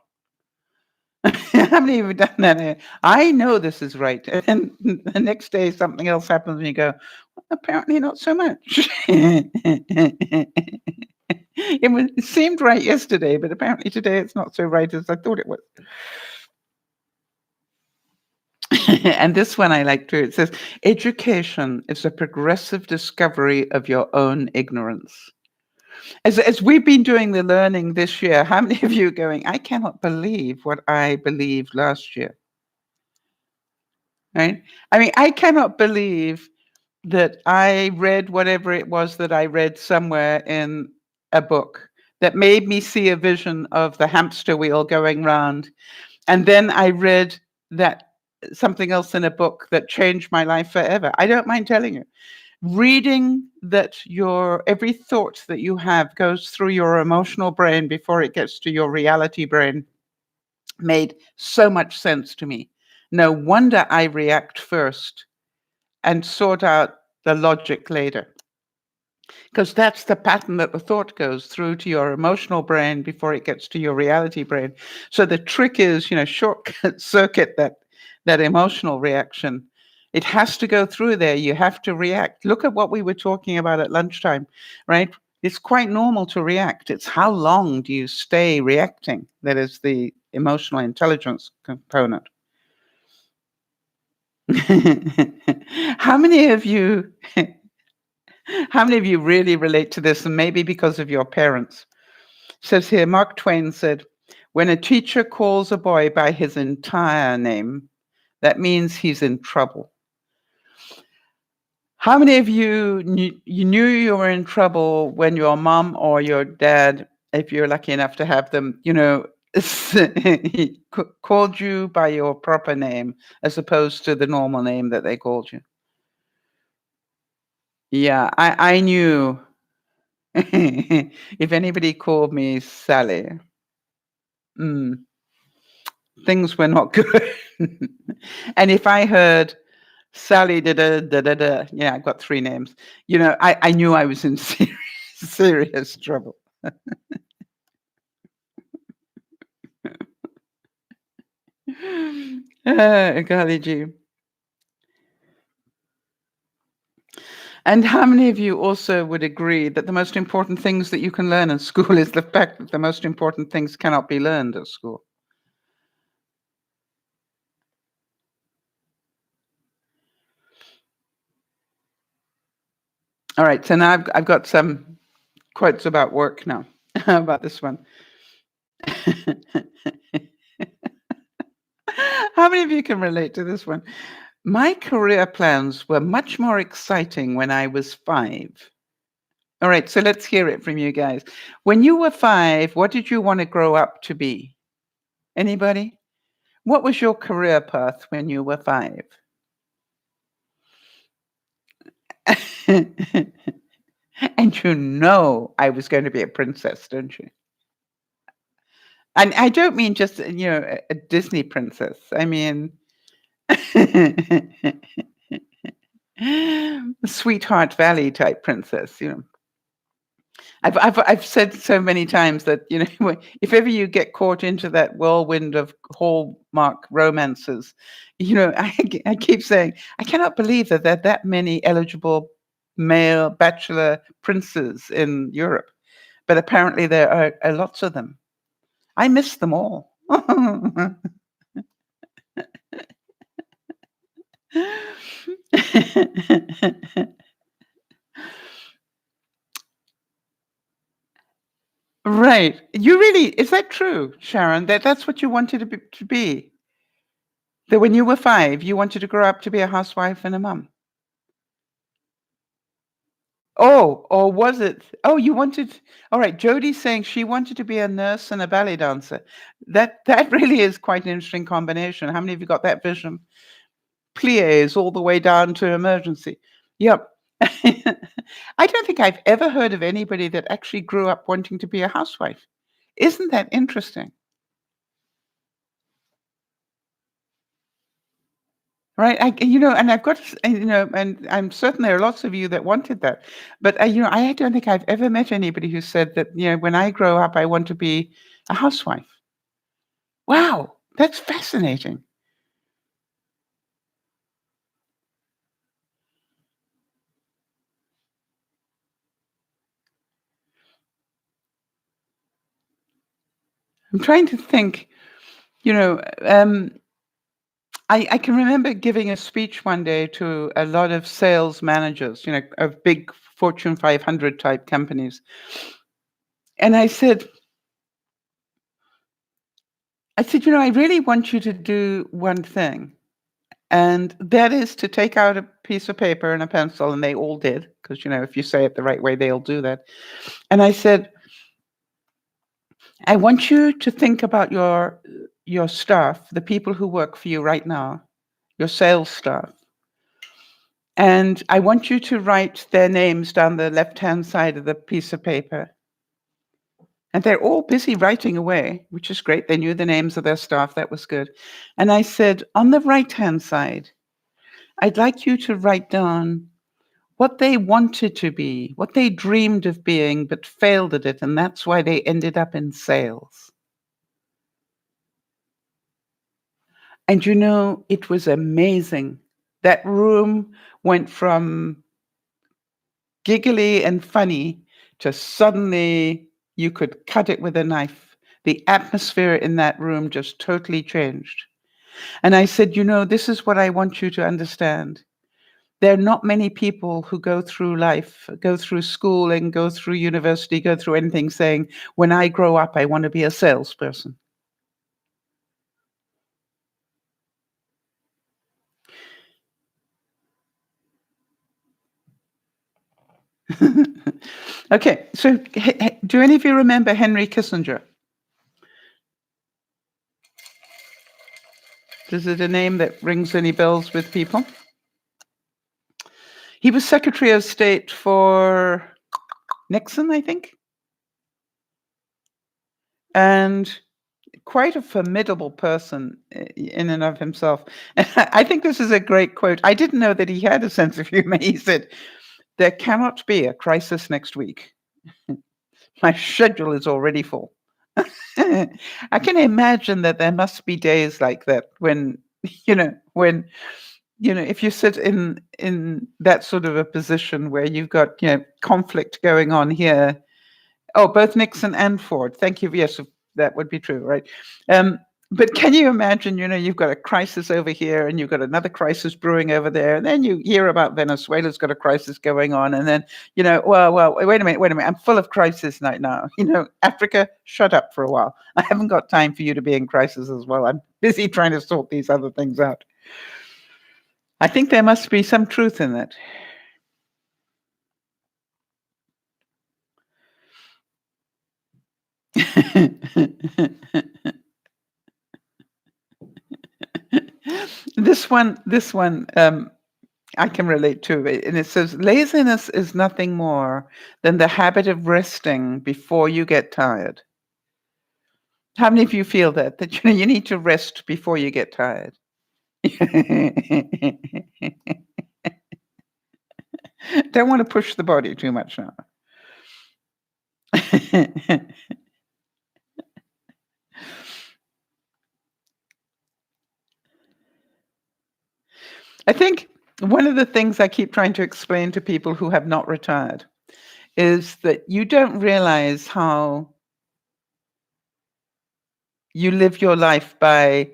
How many of you have done that? I know this is right. And the next day, something else happens and you go, well, apparently not so much. It seemed right yesterday, but apparently today it's not so right as I thought it was. And this one I like too. It says, education is a progressive discovery of your own ignorance. As we've been doing the learning this year, how many of you are going, I cannot believe what I believed last year? Right? I mean, I cannot believe that I read whatever it was that I read somewhere in a book that made me see a vision of the hamster wheel going round. And then I read that something else in a book that changed my life forever. I don't mind telling you. Reading that every thought that you have goes through your emotional brain before it gets to your reality brain made so much sense to me. No wonder I react first and sort out the logic later. Because that's the pattern that the thought goes through to your emotional brain before it gets to your reality brain. So the trick is, circuit that emotional reaction. It has to go through there. You have to react. Look at what we were talking about at lunchtime, right? It's quite normal to react. It's how long do you stay reacting that is the emotional intelligence component. How many of you really relate to this, and maybe because of your parents? It says here, Mark Twain said, when a teacher calls a boy by his entire name, that means he's in trouble. How many of you knew you were in trouble when your mom or your dad, if you're lucky enough to have them, called you by your proper name as opposed to the normal name that they called you? Yeah, I knew if anybody called me Sally, things were not good. And if I heard Sally, yeah, I've got 3 names. I knew I was in Serious trouble. Golly gee. And how many of you also would agree that the most important things that you can learn in school is the fact that the most important things cannot be learned at school? All right, so now I've got some quotes about work now, about this one. How many of you can relate to this one? My career plans were much more exciting when I was 5. All right, so let's hear it from you guys. When you were 5, what did you want to grow up to be? Anybody? What was your career path when you were 5? And you know I was going to be a princess, don't you? And I don't mean just, a Disney princess. I mean Sweetheart Valley type princess. I've said so many times that, if ever you get caught into that whirlwind of Hallmark romances, I keep saying, I cannot believe that there are that many eligible male bachelor princes in Europe, but apparently there are lots of them. I miss them all. Right. Is that true, Sharon? That's what you wanted to be? That when you were 5, you wanted to grow up to be a housewife and a mum? Oh, or was it? Oh, you wanted. All right, Jodie's saying she wanted to be a nurse and a ballet dancer. That really is quite an interesting combination. How many of you got that vision? Pliés all the way down to emergency. Yep. I don't think I've ever heard of anybody that actually grew up wanting to be a housewife. Isn't that interesting? Right? And I've got, and I'm certain there are lots of you that wanted that. But, I don't think I've ever met anybody who said that, when I grow up, I want to be a housewife. Wow, that's fascinating. I'm trying to think, you know, um, I can remember giving a speech one day to a lot of sales managers, of big Fortune 500 type companies. And I said, I really want you to do one thing. And that is to take out a piece of paper and a pencil, and they all did, because, if you say it the right way, they'll do that. And I said, I want you to think about your staff, the people who work for you right now, your sales staff. And I want you to write their names down the left-hand side of the piece of paper. And they're all busy writing away, which is great. They knew the names of their staff. That was good. And I said, on the right-hand side, I'd like you to write down what they wanted to be, what they dreamed of being, but failed at it. And that's why they ended up in sales. And it was amazing. That room went from giggly and funny to suddenly you could cut it with a knife. The atmosphere in that room just totally changed. And I said, this is what I want you to understand. There are not many people who go through life, go through schooling, go through university, go through anything saying, when I grow up, I want to be a salesperson. Okay, so do any of you remember Henry Kissinger? Is it a name that rings any bells with people? He was Secretary of State for Nixon, I think. And quite a formidable person in and of himself. And I think this is a great quote. I didn't know that he had a sense of humor. He said, there cannot be a crisis next week. My schedule is already full. I can imagine that there must be days like that when, when, if you sit in that sort of a position where you've got, conflict going on here. Oh, both Nixon and Ford. Thank you. Yes, that would be true, right? But can you imagine, you've got a crisis over here and you've got another crisis brewing over there. And then you hear about Venezuela's got a crisis going on. And then, well, wait a minute. I'm full of crisis right now. Africa, shut up for a while. I haven't got time for you to be in crisis as well. I'm busy trying to sort these other things out. I think there must be some truth in that. This one, I can relate to it. And it says, laziness is nothing more than the habit of resting before you get tired. How many of you feel that you need to rest before you get tired? Don't want to push the body too much now. I think one of the things I keep trying to explain to people who have not retired is that you don't realize how you live your life by,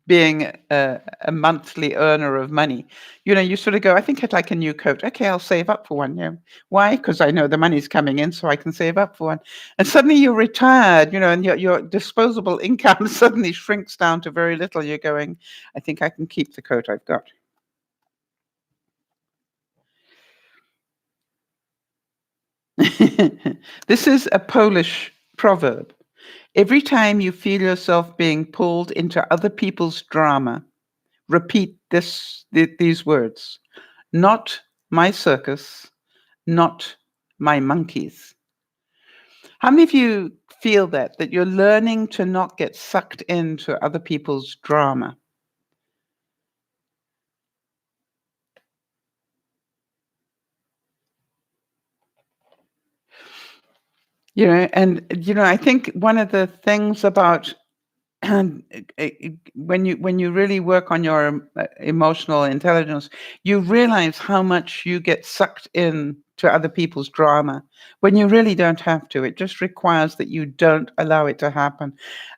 being a monthly earner of money. You sort of go, I think I'd like a new coat. Okay, I'll save up for one. Why? Because I know the money's coming in, so I can save up for one. And suddenly you're retired, and your disposable income suddenly shrinks down to very little. You're going, I think I can keep the coat I've got. This is a Polish proverb. Every time you feel yourself being pulled into other people's drama, repeat these words: not my circus, not my monkeys. How many of you feel that you're learning to not get sucked into other people's drama? And I think one of the things about when you really work on your emotional intelligence, you realize how much you get sucked in to other people's drama when you really don't have to. It just requires that you don't allow it to happen.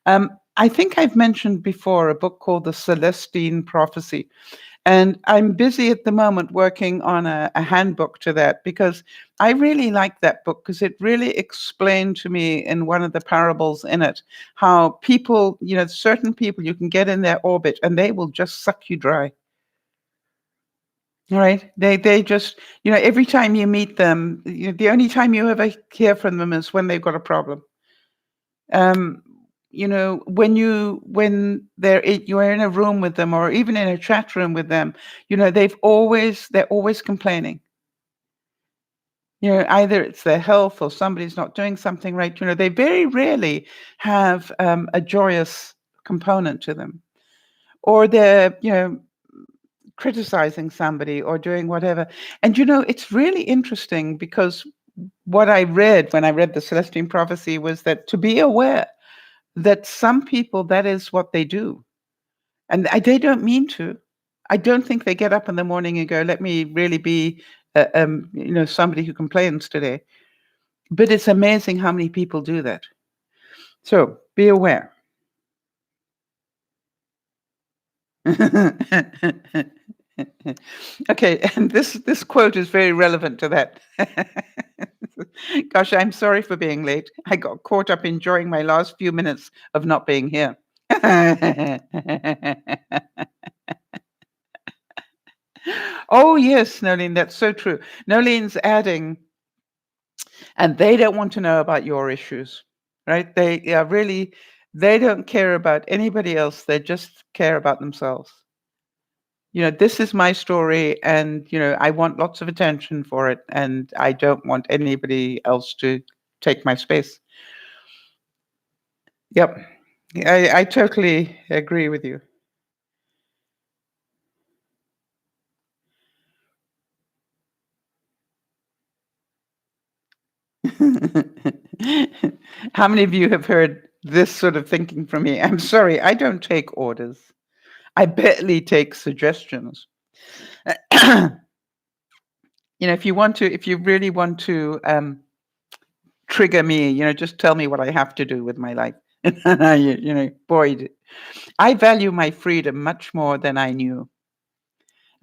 I think I've mentioned before a book called The Celestine Prophecy. And I'm busy at the moment working on a handbook to that, because I really like that book, because it really explained to me in one of the parables in it how people, certain people, you can get in their orbit and they will just suck you dry. All right. They just, every time you meet them, the only time you ever hear from them is when they've got a problem. When you're in a room with them, or even in a chat room with them, they're always complaining. Either it's their health or somebody's not doing something right. They very rarely have a joyous component to them, or they're criticizing somebody or doing whatever. And it's really interesting, because what I read when I read the Celestine Prophecy was that to be aware that some people, that is what they do. And they don't mean to. I don't think they get up in the morning and go, let me really be, somebody who complains today. But it's amazing how many people do that. So be aware. Okay, and this quote is very relevant to that. Gosh, I'm sorry for being late. I got caught up enjoying my last few minutes of not being here. Oh, yes, Nolene, that's so true. Nolene's adding, and they don't want to know about your issues, right? They don't care about anybody else. They just care about themselves. This is my story, and, I want lots of attention for it, and I don't want anybody else to take my space. Yep. I totally agree with you. How many of you have heard this sort of thinking from me? I'm sorry, I don't take orders. I barely take suggestions. If you really want to trigger me, just tell me what I have to do with my life. Boy, I value my freedom much more than I knew.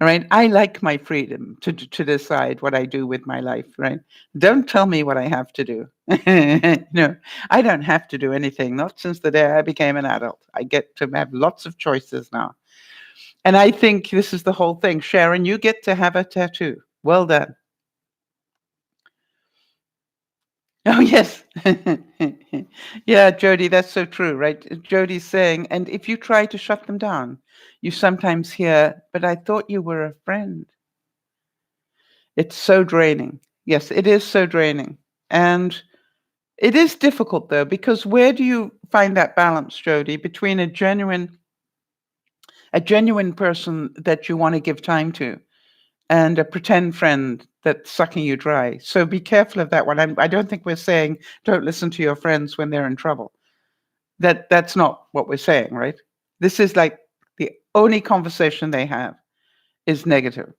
All right. I like my freedom to decide what I do with my life. Right. Don't tell me what I have to do. No, I don't have to do anything. Not since the day I became an adult. I get to have lots of choices now. And I think this is the whole thing. Sharon, you get to have a tattoo. Well done. Oh, yes. Yeah, Jody, that's so true, right? Jody's saying, and if you try to shut them down, you sometimes hear, but I thought you were a friend. It's so draining. Yes, it is so draining. And it is difficult, though, because where do you find that balance, Jody, between a genuine person that you want to give time to and a pretend friend that's sucking you dry? So be careful of that one. I don't think we're saying don't listen to your friends when they're in trouble. That's not what we're saying, right? This is like the only conversation they have is negative.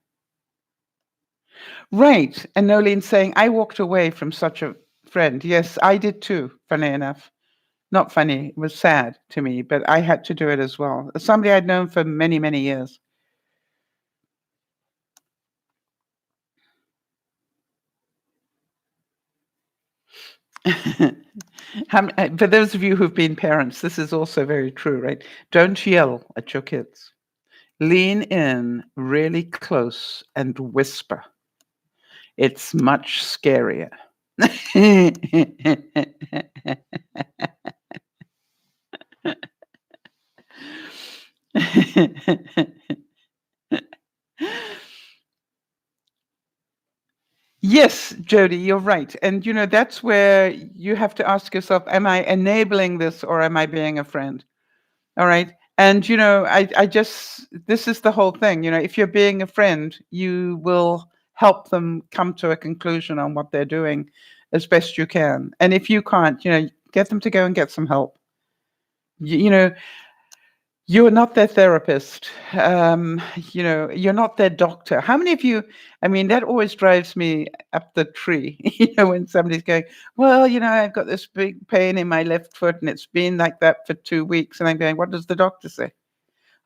Right. And Nolene's saying, I walked away from such a friend. Yes, I did too, funny enough. Not funny, it was sad to me, but I had to do it as well. Somebody I'd known for many, many years. For those of you who've been parents, this is also very true, right? Don't yell at your kids. Lean in really close and whisper. It's much scarier. Yes, Jody, you're right. And that's where you have to ask yourself, am I enabling this or am I being a friend? All right. And I just this is the whole thing. If you're being a friend, you will help them come to a conclusion on what they're doing as best you can. And if you can't, get them to go and get some help. You're not their therapist. You're not their doctor. How many of you, I mean, that always drives me up the tree, when somebody's going, well, I've got this big pain in my left foot and it's been like that for 2 weeks. And I'm going, what does the doctor say?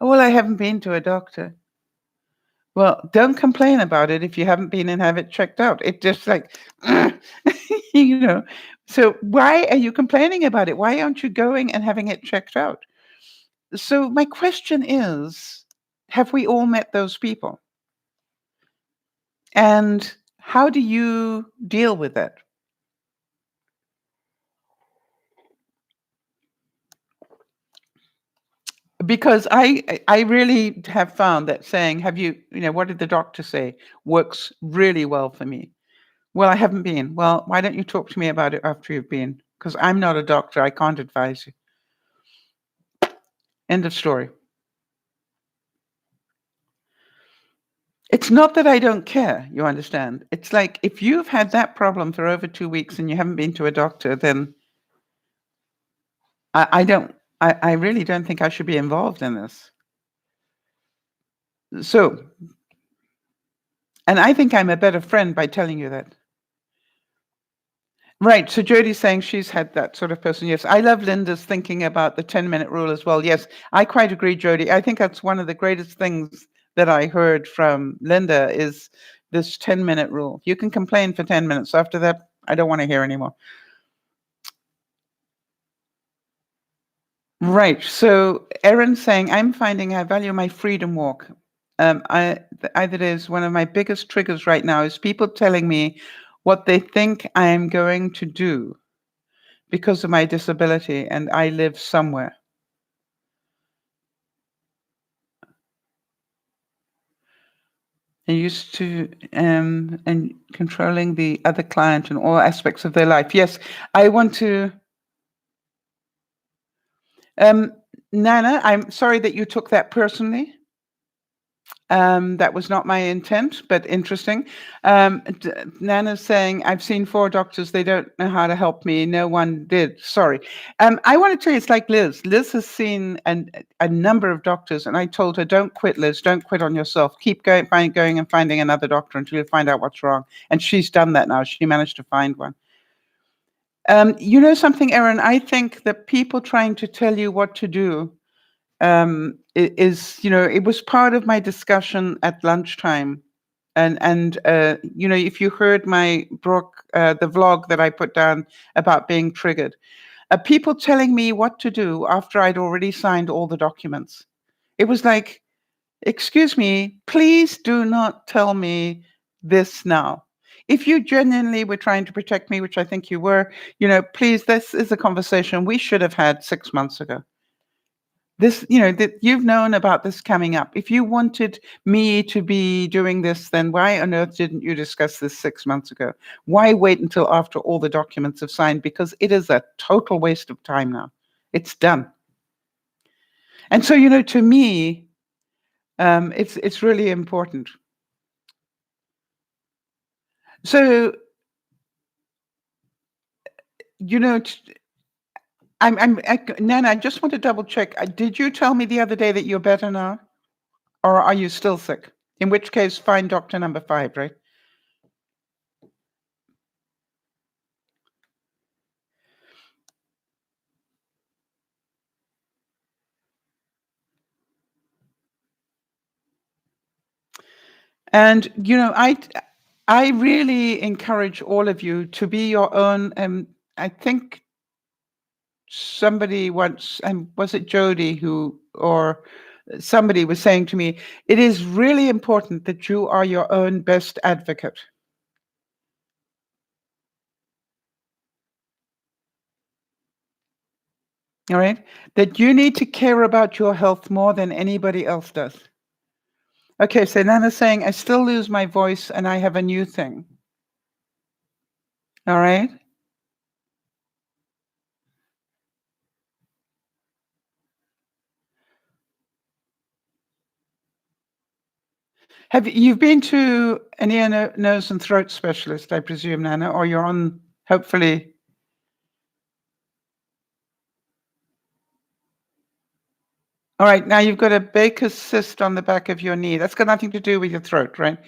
Oh, well, I haven't been to a doctor. Well, don't complain about it if you haven't been and have it checked out. It just like, you know. So why are you complaining about it? Why aren't you going and having it checked out? So my question is, have we all met those people? And how do you deal with it? Because I really have found that saying, have you, what did the doctor say, works really well for me. Well, I haven't been. Well, why don't you talk to me about it after you've been? Because I'm not a doctor. I can't advise you. End of story. It's not that I don't care, you understand. It's like if you've had that problem for over 2 weeks and you haven't been to a doctor, then I really don't think I should be involved in this. So, and I think I'm a better friend by telling you that. Right. So Jody's saying she's had that sort of person. Yes. I love Linda's thinking about the 10-minute rule as well. Yes, I quite agree, Jody. I think that's one of the greatest things that I heard from Linda is this 10-minute rule. You can complain for 10 minutes. After that, I don't want to hear anymore. Right. So Erin's saying, I'm finding I value my freedom walk. Either is one of my biggest triggers right now is people telling me what they think I am going to do because of my disability and I live somewhere. I used to and controlling the other client in all aspects of their life. Yes, I want to. Nana, I'm sorry that you took that personally. That was not my intent, but interesting. Nana's saying, I've seen 4 doctors. They don't know how to help me. No one did. Sorry. I want to tell you, it's like Liz. Liz has seen a number of doctors, and I told her, don't quit, Liz. Don't quit on yourself. Keep going and finding another doctor until you find out what's wrong. And she's done that now. She managed to find one. You know something, Erin? I think that people trying to tell you what to do is, it was part of my discussion at lunchtime. And if you heard my the vlog that I put down about being triggered, people telling me what to do after I'd already signed all the documents. It was like, excuse me, please do not tell me this now. If you genuinely were trying to protect me, which I think you were, please, this is a conversation we should have had 6 months ago. This, that you've known about this coming up. If you wanted me to be doing this, then why on earth didn't you discuss this 6 months ago? Why wait until after all the documents have signed? Because it is a total waste of time now. It's done. And so, to me, it's really important. So, Nana, I just want to double check. Did you tell me the other day that you're better now? Or are you still sick? In which case, find doctor number 5, right? And, I really encourage all of you to be your own. I think somebody once, was it Jody or somebody was saying to me, it is really important that you are your own best advocate. All right? That you need to care about your health more than anybody else does. Okay, so Nana's saying, I still lose my voice and I have a new thing. All right? You've been to an ear, nose, and throat specialist, I presume, Nana, or you're on, hopefully. All right, now you've got a Baker's cyst on the back of your knee. That's got nothing to do with your throat, right?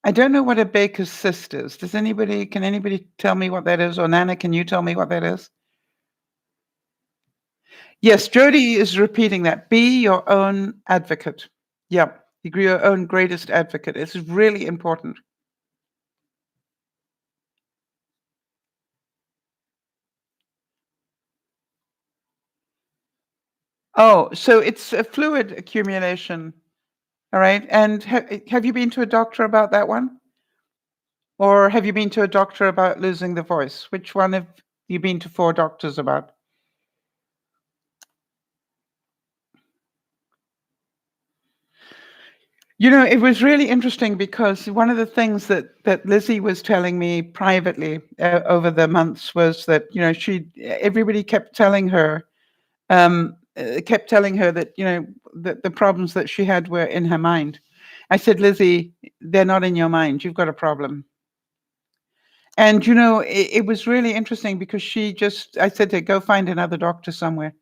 I don't know what a Baker's cyst is. Can anybody tell me what that is? Or Nana, can you tell me what that is? Yes, Jody is repeating that. Be your own advocate. Yeah, be your own greatest advocate. It's really important. Oh, so it's a fluid accumulation. All right. And have you been to a doctor about that one? Or have you been to a doctor about losing the voice? Which one have you been to 4 doctors about? It was really interesting because one of the things that Lizzie was telling me privately over the months was that, everybody kept telling her that, that the problems that she had were in her mind. I said, Lizzie, they're not in your mind. You've got a problem. And, it was really interesting because I said to her, go find another doctor somewhere.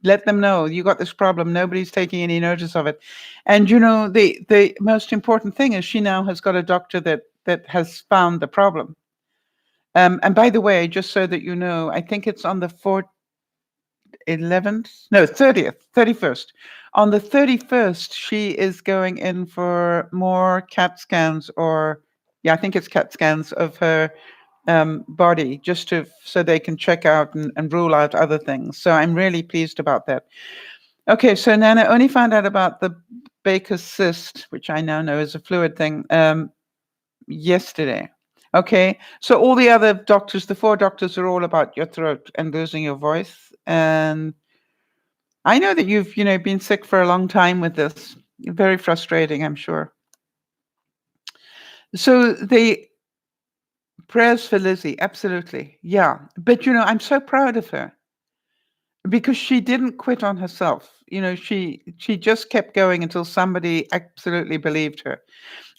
Let them know you got this problem. Nobody's taking any notice of it. And, the most important thing is she now has got a doctor that has found the problem. And by the way, just so that you know, I think it's on the 31st. On the 31st, she is going in for more CAT scans I think it's CAT scans of her body, just so they can check out and rule out other things. So I'm really pleased about that. Okay, so Nana only found out about the Baker's cyst, which I now know is a fluid thing, yesterday. Okay, so all the other doctors, the 4 doctors, are all about your throat and losing your voice. And I know that you've, been sick for a long time with this. Very frustrating, I'm sure. So the prayers for Lizzie, absolutely. Yeah. But, I'm so proud of her. because she didn't quit on herself. She just kept going until somebody absolutely believed her.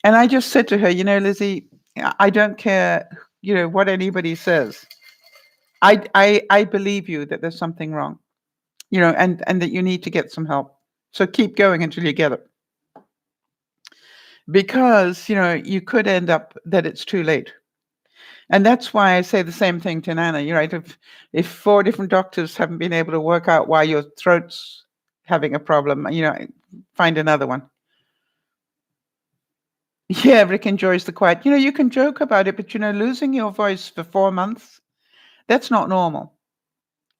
And I just said to her, Lizzie, I don't care, what anybody says. I believe you that there's something wrong, and that you need to get some help. So keep going until you get it. Because, you could end up that it's too late. And that's why I say the same thing to Nana. You're right. If 4 different doctors haven't been able to work out why your throat's having a problem, find another one. Yeah, Rick enjoys the quiet. You can joke about it, but losing your voice for 4 months, that's not normal.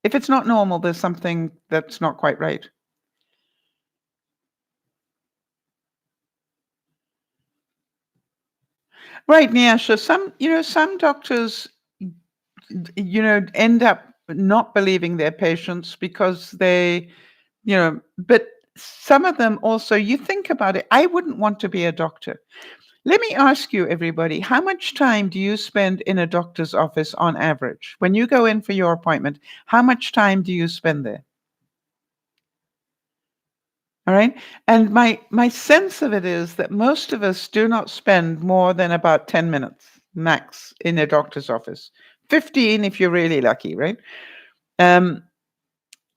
If it's not normal, there's something that's not quite right. Right, Nyasha. Some doctors, end up not believing their patients because they, but some of them also, you think about it, I wouldn't want to be a doctor. Let me ask you, everybody, how much time do you spend in a doctor's office on average? When you go in for your appointment, how much time do you spend there? All right. And my sense of it is that most of us do not spend more than about 10 minutes max in a doctor's office. 15 if you're really lucky, right? Um,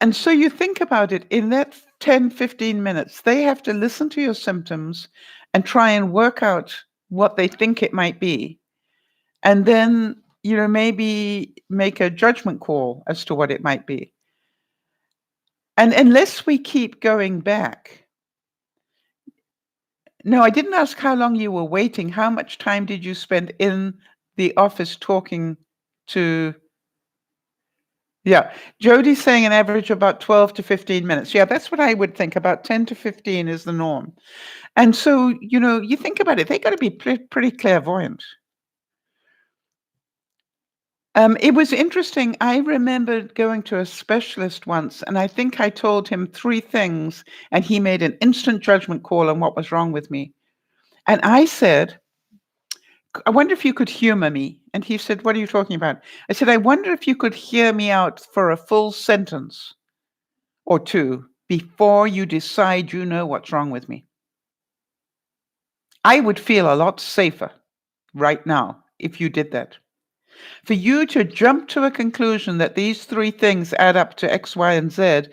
and so you think about it, in that 10, 15 minutes, they have to listen to your symptoms and try and work out what they think it might be. And then, maybe make a judgment call as to what it might be. And unless we keep going back, no, I didn't ask how long you were waiting. How much time did you spend in the office talking to? Yeah, Jody's saying an average of about 12 to 15 minutes. Yeah, that's what I would think. About 10 to 15 is the norm. And so, you think about it, they got to be pretty clairvoyant. It was interesting. I remember going to a specialist once, and I think I told him 3 things, and he made an instant judgment call on what was wrong with me. And I said, I wonder if you could humor me. And he said, what are you talking about? I said, I wonder if you could hear me out for a full sentence or 2 before you decide you know what's wrong with me. I would feel a lot safer right now if you did that. For you to jump to a conclusion that these 3 things add up to X, Y, and Z,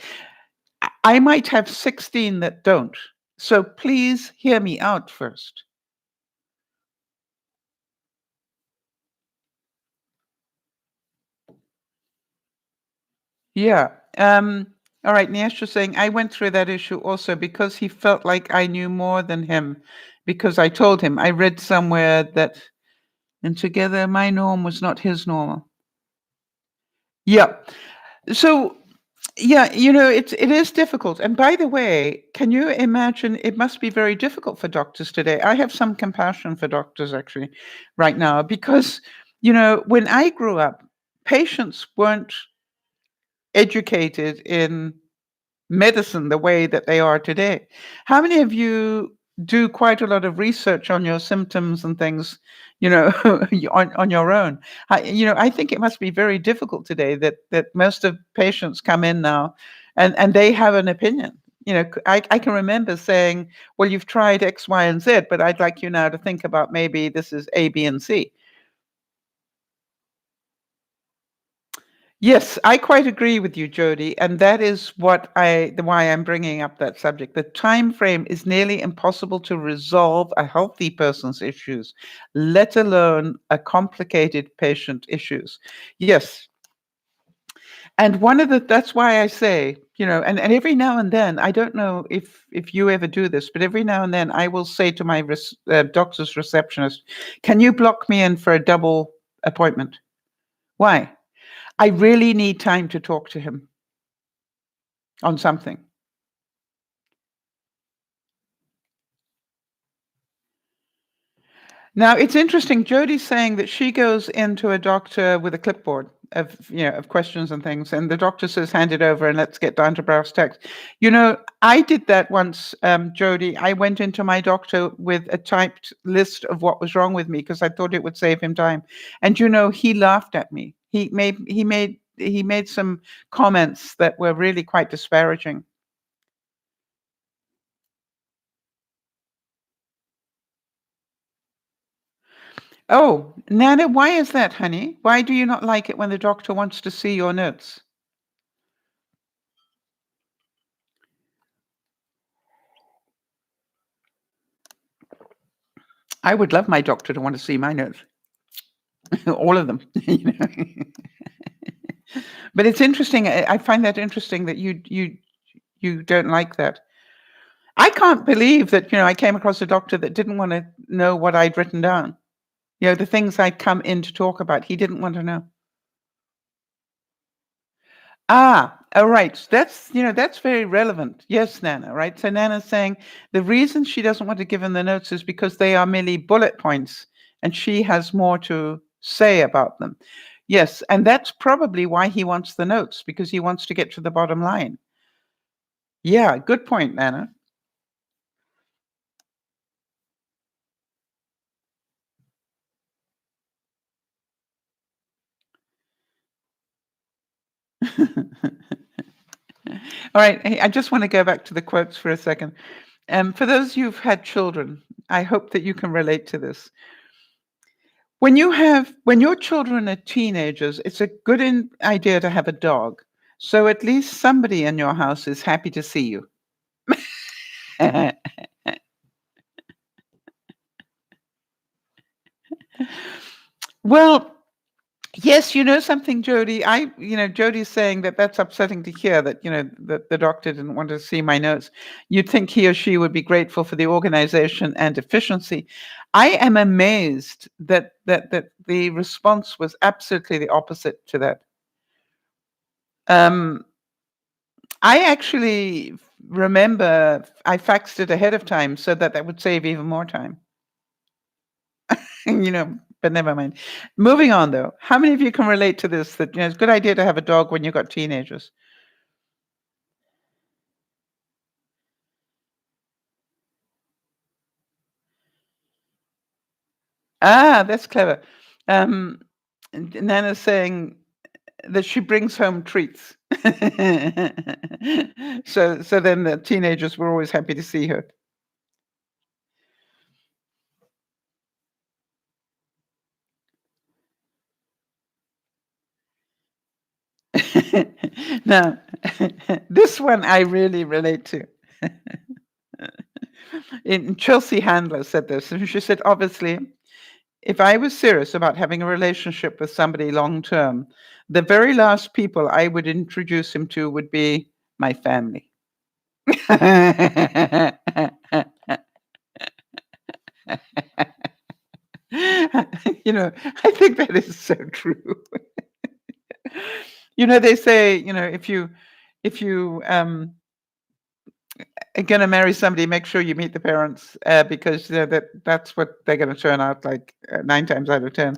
I might have 16 that don't. So please hear me out first. Yeah. All right. Niesh was saying, I went through that issue also because he felt like I knew more than him, because I told him, I read somewhere that, and together my norm was not his normal. Yeah. So, yeah, it is difficult. And by the way, can you imagine, it must be very difficult for doctors today. I have some compassion for doctors actually right now because, when I grew up, patients weren't educated in medicine the way that they are today. How many of you do quite a lot of research on your symptoms and things, on your own? I think it must be very difficult today that most of patients come in now and they have an opinion. I can remember saying, well, you've tried X, Y, and Z, but I'd like you now to think about maybe this is A, B, and C. Yes, I quite agree with you, Jody, and that is why I'm bringing up that subject. The time frame is nearly impossible to resolve a healthy person's issues, let alone a complicated patient issues. Yes, and that's why I say, and every now and then, I don't know if you ever do this, but every now and then I will say to my doctor's receptionist, "Can you block me in for a double appointment?" Why? I really need time to talk to him on something. Now, it's interesting. Jody's saying that she goes into a doctor with a clipboard of questions and things, and the doctor says, "Hand it over and let's get down to brass tacks." I did that once, Jody. I went into my doctor with a typed list of what was wrong with me because I thought it would save him time. And he laughed at me. He made he made some comments that were really quite disparaging. Oh, Nana, why is that, honey? Why do you not like it when the doctor wants to see your notes? I would love my doctor to want to see my notes. All of them. You know? But it's interesting. I find that interesting that you don't like that. I can't believe that, I came across a doctor that didn't want to know what I'd written down. The things I'd come in to talk about, he didn't want to know. All right. That's very relevant. Yes, Nana, right? So Nana's saying the reason she doesn't want to give him the notes is because they are merely bullet points and she has more to say about them. Yes, and that's probably why he wants the notes, because he wants to get to the bottom line. Yeah, good point, Nana. All right. Hey, I just want to go back to the quotes for a second. For those who've had children, I hope that you can relate to this. When your children are teenagers, it's a good idea to have a dog. So at least somebody in your house is happy to see you. Well, yes, something, Jody. Jody's saying that that's upsetting to hear that, that the doctor didn't want to see my notes. You'd think he or she would be grateful for the organization and efficiency. I am amazed that the response was absolutely the opposite to that. I actually remember I faxed it ahead of time so that would save even more time. But never mind. Moving on, though. How many of you can relate to this, that it's a good idea to have a dog when you've got teenagers? That's clever. Nana's saying that she brings home treats. So then the teenagers were always happy to see her. Now, this one I really relate to. Chelsea Handler said this, and she said, obviously, if I was serious about having a relationship with somebody long term, the very last people I would introduce him to would be my family. I think that is so true. They say, if you are going to marry somebody, make sure you meet the parents, because that's what they're going to turn out like 9 times out of 10.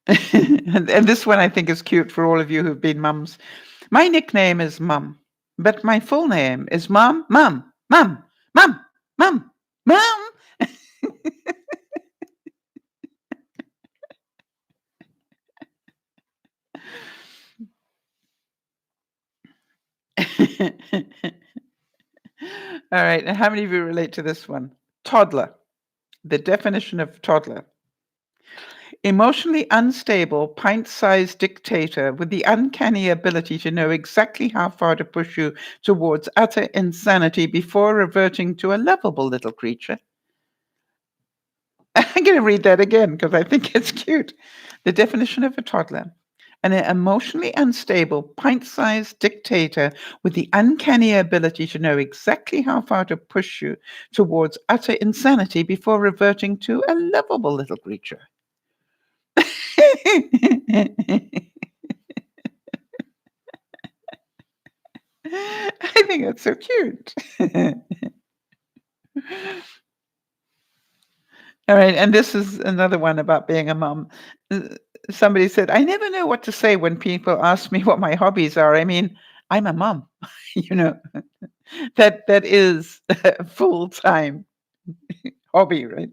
And this one I think is cute for all of you who've been mums. My nickname is Mum, but my full name is Mum, Mum, Mum, Mum, Mum, Mum. All right. And how many of you relate to this one? Toddler. The definition of toddler: emotionally unstable, pint-sized dictator with the uncanny ability to know exactly how far to push you towards utter insanity before reverting to a lovable little creature. I'm going to read that again because I think it's cute. The definition of a toddler: an emotionally unstable, pint-sized dictator with the uncanny ability to know exactly how far to push you towards utter insanity before reverting to a lovable little creature. I think that's so cute. All right, and this is another one about being a mom. Somebody said, I never know what to say when people ask me what my hobbies are. I mean, I'm a mom. you know, that is a full-time hobby, right?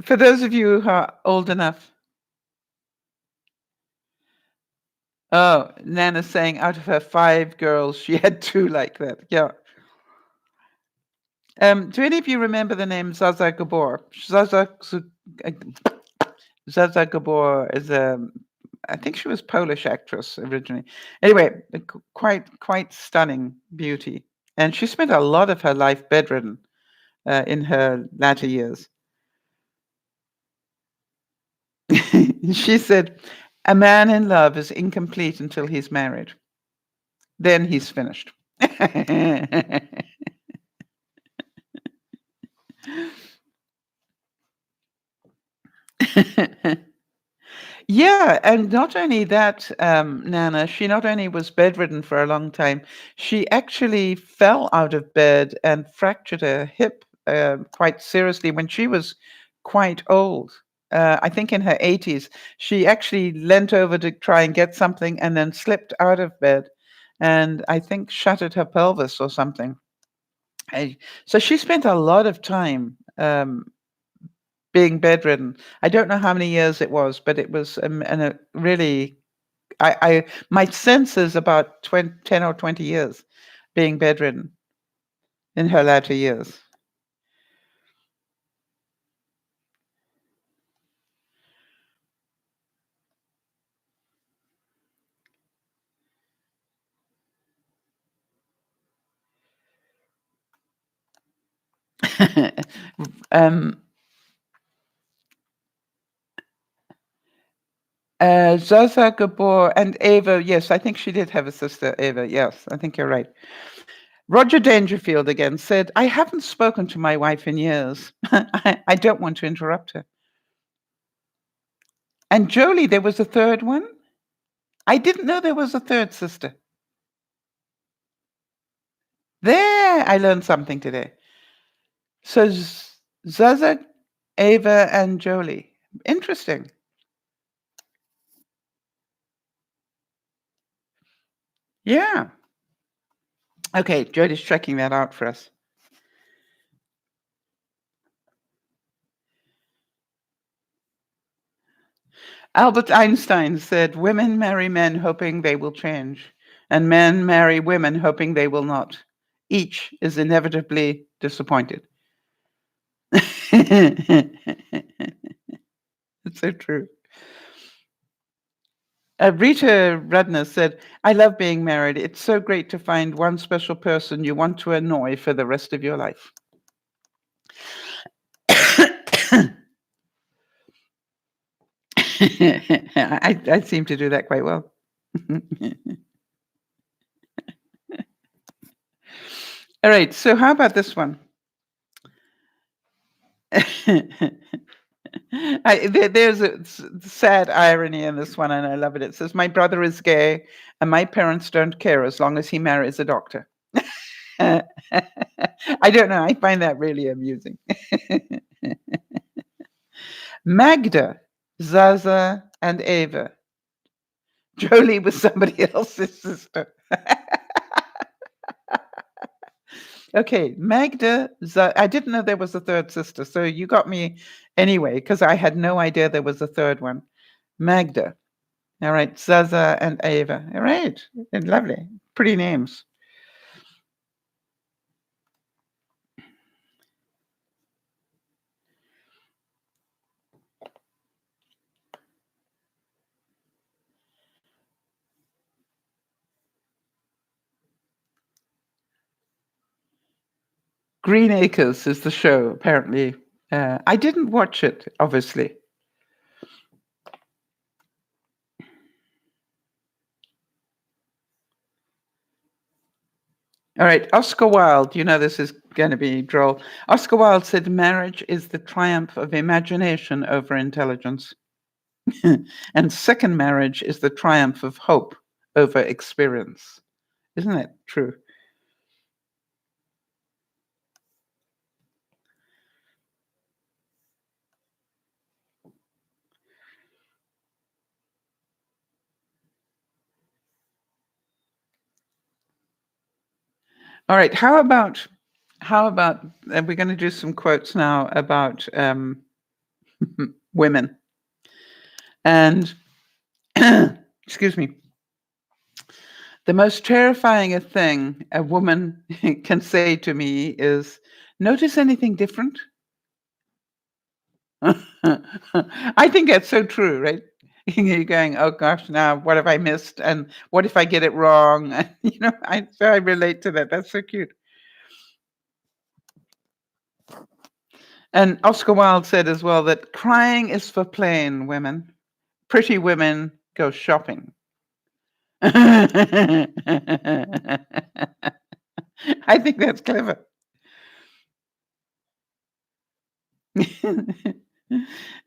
For those of you who are old enough. Oh, Nana's saying out of her 5 girls, she had 2 like that. Yeah. Do any of you remember the name Zaza Gabor? Zaza Gabor is I think she was Polish actress originally. Anyway, quite stunning beauty, and she spent a lot of her life bedridden in her latter years. She said, "A man in love is incomplete until he's married. Then he's finished." Yeah, and not only that, Nana, she not only was bedridden for a long time, she actually fell out of bed and fractured her hip quite seriously when she was quite old. I think in her 80s. She actually leant over to try and get something and then slipped out of bed and I think shattered her pelvis or something. So she spent a lot of time being bedridden. I don't know how many years it was, but it was and a really my sense is about 10 or 20 years being bedridden in her latter years. um, Zaza Gabor and Ava, yes, I think she did have a sister, Ava. Yes, I think you're right. Roger Dangerfield again said, I haven't spoken to my wife in years. I don't want to interrupt her. And Jolie, there was a third one? I didn't know there was a third sister. There, I learned something today. So Zaza, Ava, and Jolie. Interesting. Yeah. Okay, Jody's checking that out for us. Albert Einstein said, women marry men hoping they will change, and men marry women hoping they will not. Each is inevitably disappointed. It's so true. Rita Rudner said, I love being married. It's so great to find one special person you want to annoy for the rest of your life. I seem to do that quite well. All right, so how about this one? There's a sad irony in this one, and I love it. It says, my brother is gay, and my parents don't care as long as he marries a doctor. I don't know. I find that really amusing. Magda, Zaza, and Ava. Jolie was somebody else's sister. Okay, Magda, I didn't know there was a third sister, so you got me anyway, because I had no idea there was a third one. Magda. All right, Zaza and Ava. All right, lovely. Pretty names. Green Acres is the show, apparently. I didn't watch it, obviously. All right, Oscar Wilde, you know this is going to be droll. Oscar Wilde said marriage is the triumph of imagination over intelligence. And second marriage is the triumph of hope over experience. Isn't that true? All right, how about How about we're going to do some quotes now about women. And excuse me. The most terrifying thing a woman can say to me is, "Notice anything different?" I think that's so true, right? You're going, "Oh gosh, now what have I missed? And what if I get it wrong?" I relate to that. That's so cute. And Oscar Wilde said as well that crying is for plain women. Pretty women go shopping. I think that's clever.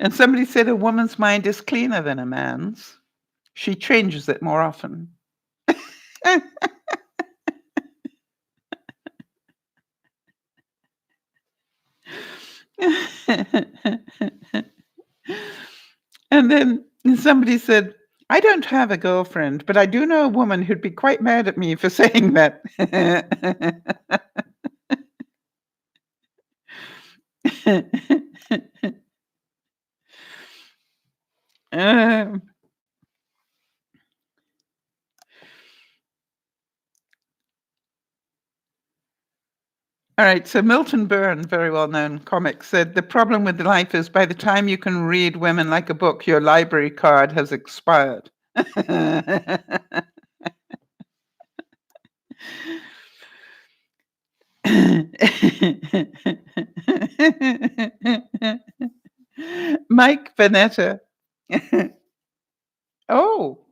And somebody said a woman's mind is cleaner than a man's. She changes it more often. And then somebody said, I don't have a girlfriend, but I do know a woman who'd be quite mad at me for saying that. Um, all right, so Milton Berle, very well-known comic, said, the problem with life is by the time you can read women like a book, your library card has expired. Mike Vanetta. Oh,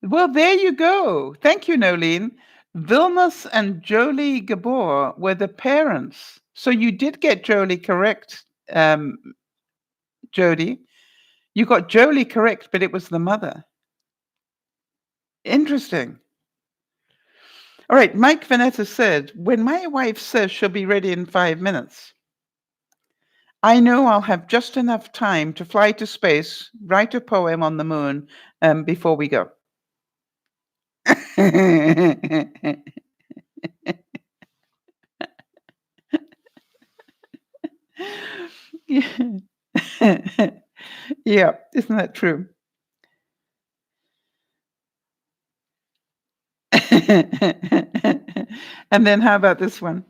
well, there you go. Thank you, Nolene. Vilmos and Jolie Gabor were the parents. So you did get Jolie correct, Jody. You got Jolie correct, but it was the mother. Interesting. All right, Mike Vanetta said, when my wife says she'll be ready in 5 minutes, I know I'll have just enough time to fly to space, write a poem on the moon before we go. Yeah. Yeah, isn't that true? And then how about this one?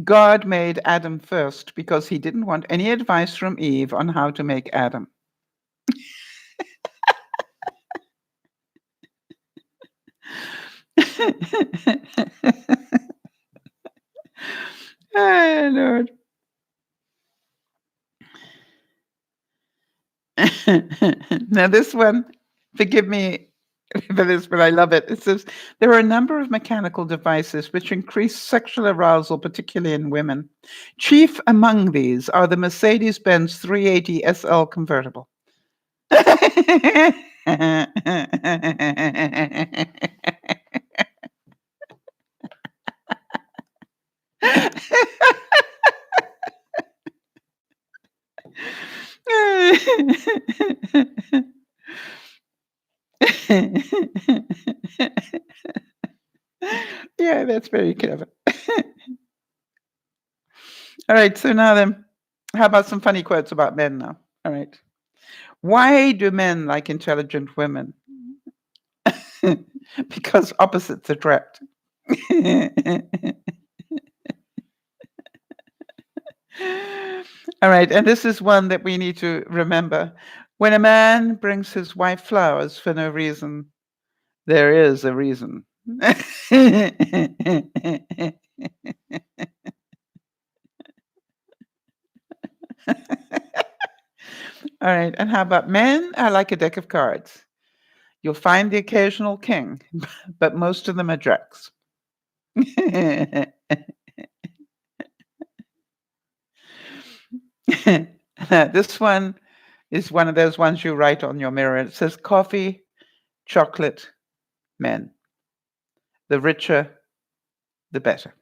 God made Adam first because he didn't want any advice from Eve on how to make Adam. Oh, Lord. Now, this one, forgive me for this, but I love it. It says, there are a number of mechanical devices which increase sexual arousal, particularly in women. Chief among these are the Mercedes-Benz 380 SL convertible. Yeah, that's very clever. All right, so now then, how about some funny quotes about men now? All right. Why do men like intelligent women? Because opposites attract. All right, and this is one that we need to remember. When a man brings his wife flowers for no reason, there is a reason. All right, and how about men are like a deck of cards? You'll find the occasional king, but most of them are jacks. This one is one of those ones you write on your mirror. It says coffee, chocolate, men. The richer, the better.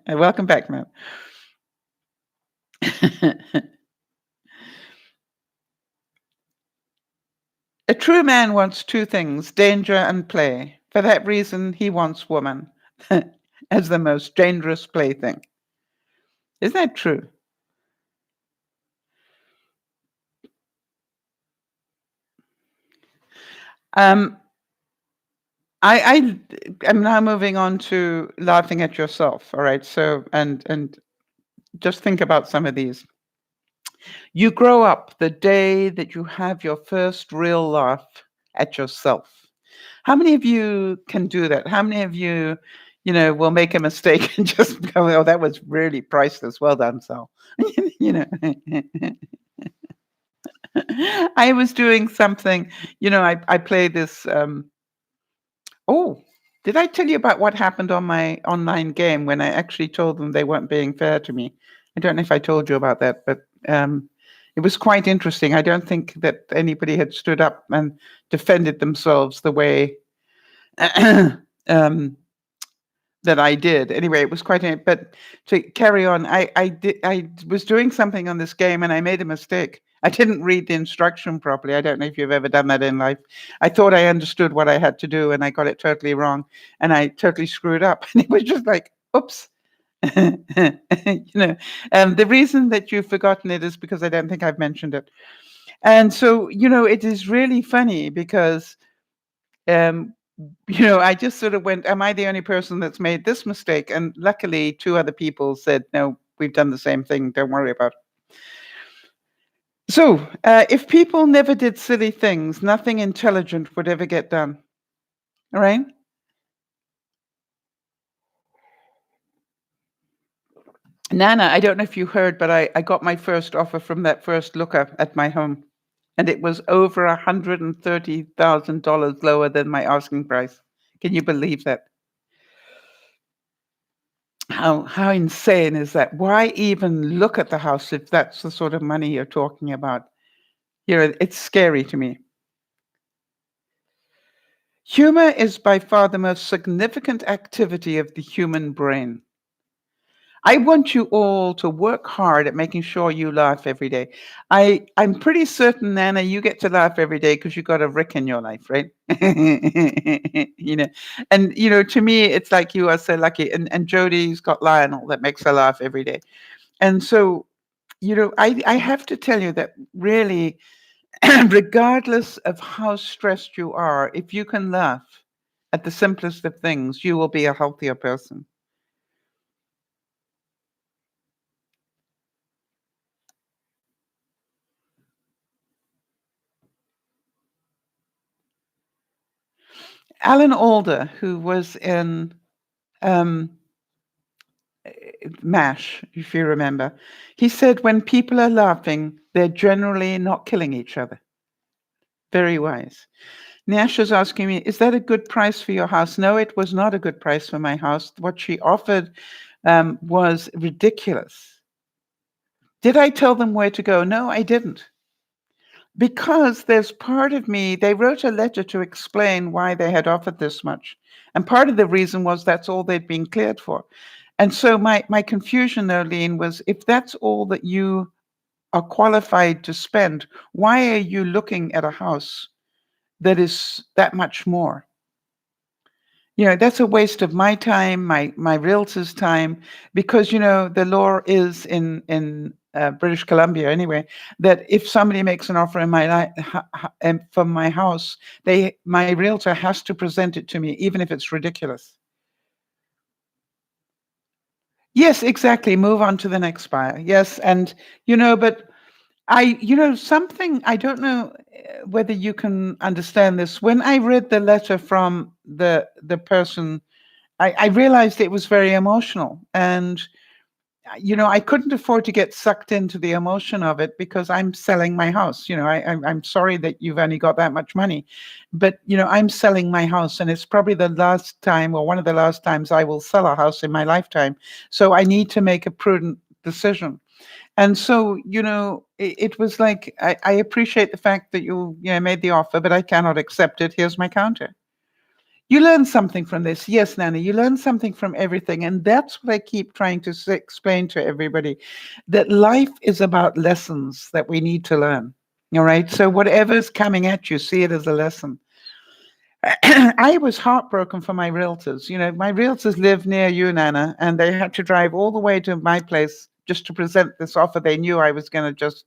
Welcome back, Matt. A true man wants two things, danger and play. For that reason, he wants woman as the most dangerous plaything. Isn't that true? Um, I am now moving on to laughing at yourself. All right. So and just think about some of these. You grow up the day that you have your first real laugh at yourself. How many of you can do that? How many of you, will make a mistake and just go, "Oh, that was really priceless. Well done, Sal." you know. I was doing something, I play this. Oh, did I tell you about what happened on my online game when I actually told them they weren't being fair to me? I don't know if I told you about that, but it was quite interesting. I don't think that anybody had stood up and defended themselves the way um, that I did. Anyway, it was but to carry on, I was doing something on this game and I made a mistake. I didn't read the instruction properly. I don't know if you've ever done that in life. I thought I understood what I had to do and I got it totally wrong and I totally screwed up. And it was just like, oops. The reason that you've forgotten it is because I don't think I've mentioned it. And so, it is really funny because um, I just sort of went, am I the only person that's made this mistake? And luckily, two other people said, no, we've done the same thing. Don't worry about it. So, if people never did silly things, nothing intelligent would ever get done. All right? Nana, I don't know if you heard, but I got my first offer from that first looker at my home. And it was over $130,000 lower than my asking price. Can you believe that? How insane is that? Why even look at the house if that's the sort of money you're talking about? It's scary to me. Humor is by far the most significant activity of the human brain. I want you all to work hard at making sure you laugh every day. I'm pretty certain, Nana, you get to laugh every day because you got a Rick in your life, right? And to me, it's like you are so lucky. And Jodie's got Lionel that makes her laugh every day. And so, I have to tell you that really, regardless of how stressed you are, if you can laugh at the simplest of things, you will be a healthier person. Alan Alda, who was in um, MASH, if you remember, he said when people are laughing, they're generally not killing each other. Very wise. Nash is asking me, is that a good price for your house? No, it was not a good price for my house. What she offered was ridiculous. Did I tell them where to go? No, I didn't. Because there's part of me, they wrote a letter to explain why they had offered this much. And part of the reason was that's all they'd been cleared for. And so my confusion, Arlene, was if that's all that you are qualified to spend, why are you looking at a house that is that much more? That's a waste of my time, my realtor's time, because the law is in British Columbia anyway, that if somebody makes an offer in my from my house, my realtor has to present it to me, even if it's ridiculous. Yes, exactly. Move on to the next buyer. Yes, and but something I don't know whether you can understand this. When I read the letter from the person, I realized it was very emotional, and I couldn't afford to get sucked into the emotion of it because I'm selling my house. I'm sorry that you've only got that much money, but I'm selling my house, and it's probably the last time or one of the last times I will sell a house in my lifetime. So I need to make a prudent decision. And so, it was like, I appreciate the fact that you made the offer, but I cannot accept it. Here's my counter. You learn something from this. Yes, Nana, you learn something from everything. And that's what I keep trying to explain to everybody, that life is about lessons that we need to learn. All right. So whatever's coming at you, see it as a lesson. I was heartbroken for my realtors. My realtors live near you, Nana, and they had to drive all the way to my place just to present this offer. They knew I was going to just,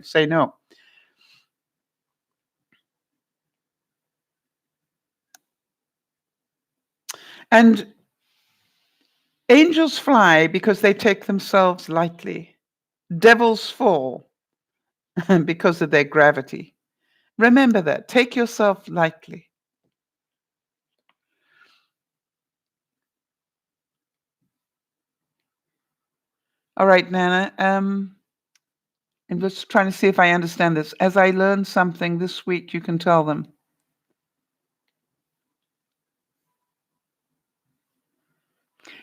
say no. And angels fly because they take themselves lightly. Devils fall because of their gravity. Remember that. Take yourself lightly. All right, Nana. I'm just trying to see if I understand this. As I learn something this week, you can tell them.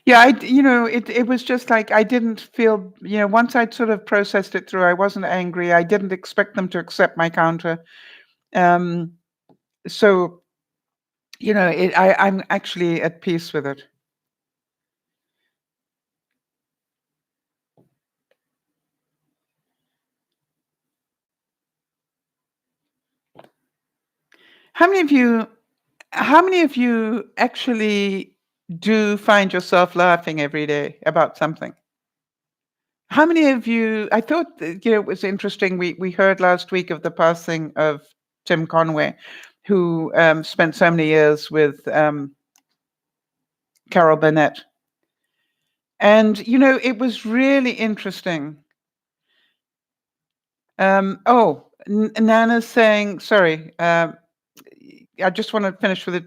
Yeah, it was just like I didn't feel, once I'd sort of processed it through, I wasn't angry. I didn't expect them to accept my counter. Um, so, I'm actually at peace with it. How many of you, how many of you actually do find yourself laughing every day about something? How many of you, I thought that, it was interesting. We heard last week of the passing of Tim Conway, who spent so many years with Carol Burnett. And, it was really interesting. Nana's saying, sorry, I just want to finish with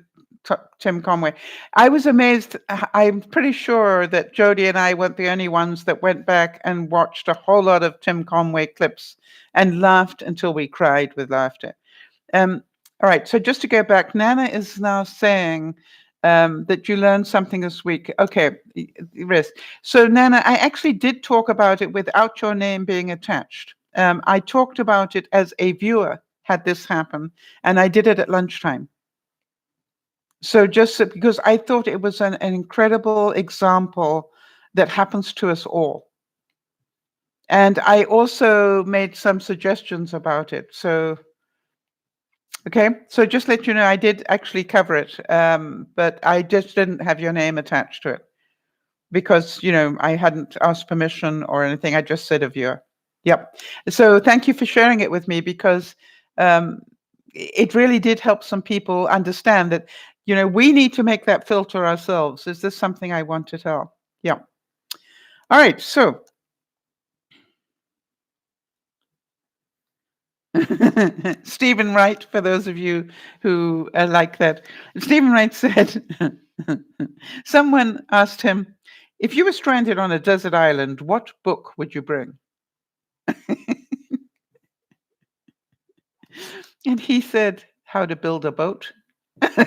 Tim Conway. I was amazed. I'm pretty sure that Jody and I weren't the only ones that went back and watched a whole lot of Tim Conway clips and laughed until we cried with laughter. All right, so just to go back, Nana is now saying that you learned something this week. Okay, rest. So Nana, I actually did talk about it without your name being attached. I talked about it as a viewer had this happen, and I did it at lunchtime. So just because I thought it was an incredible example that happens to us all. And I also made some suggestions about it. So, okay. So just let you know, I did actually cover it, but I just didn't have your name attached to it because, I hadn't asked permission or anything. I just said a viewer. Yep. So thank you for sharing it with me because um, it really did help some people understand that, we need to make that filter ourselves. Is this something I want to tell? Yeah. All right. So Stephen Wright, for those of you who like that, Stephen Wright said, someone asked him, if you were stranded on a desert island, what book would you bring? And he said, how to build a boat. All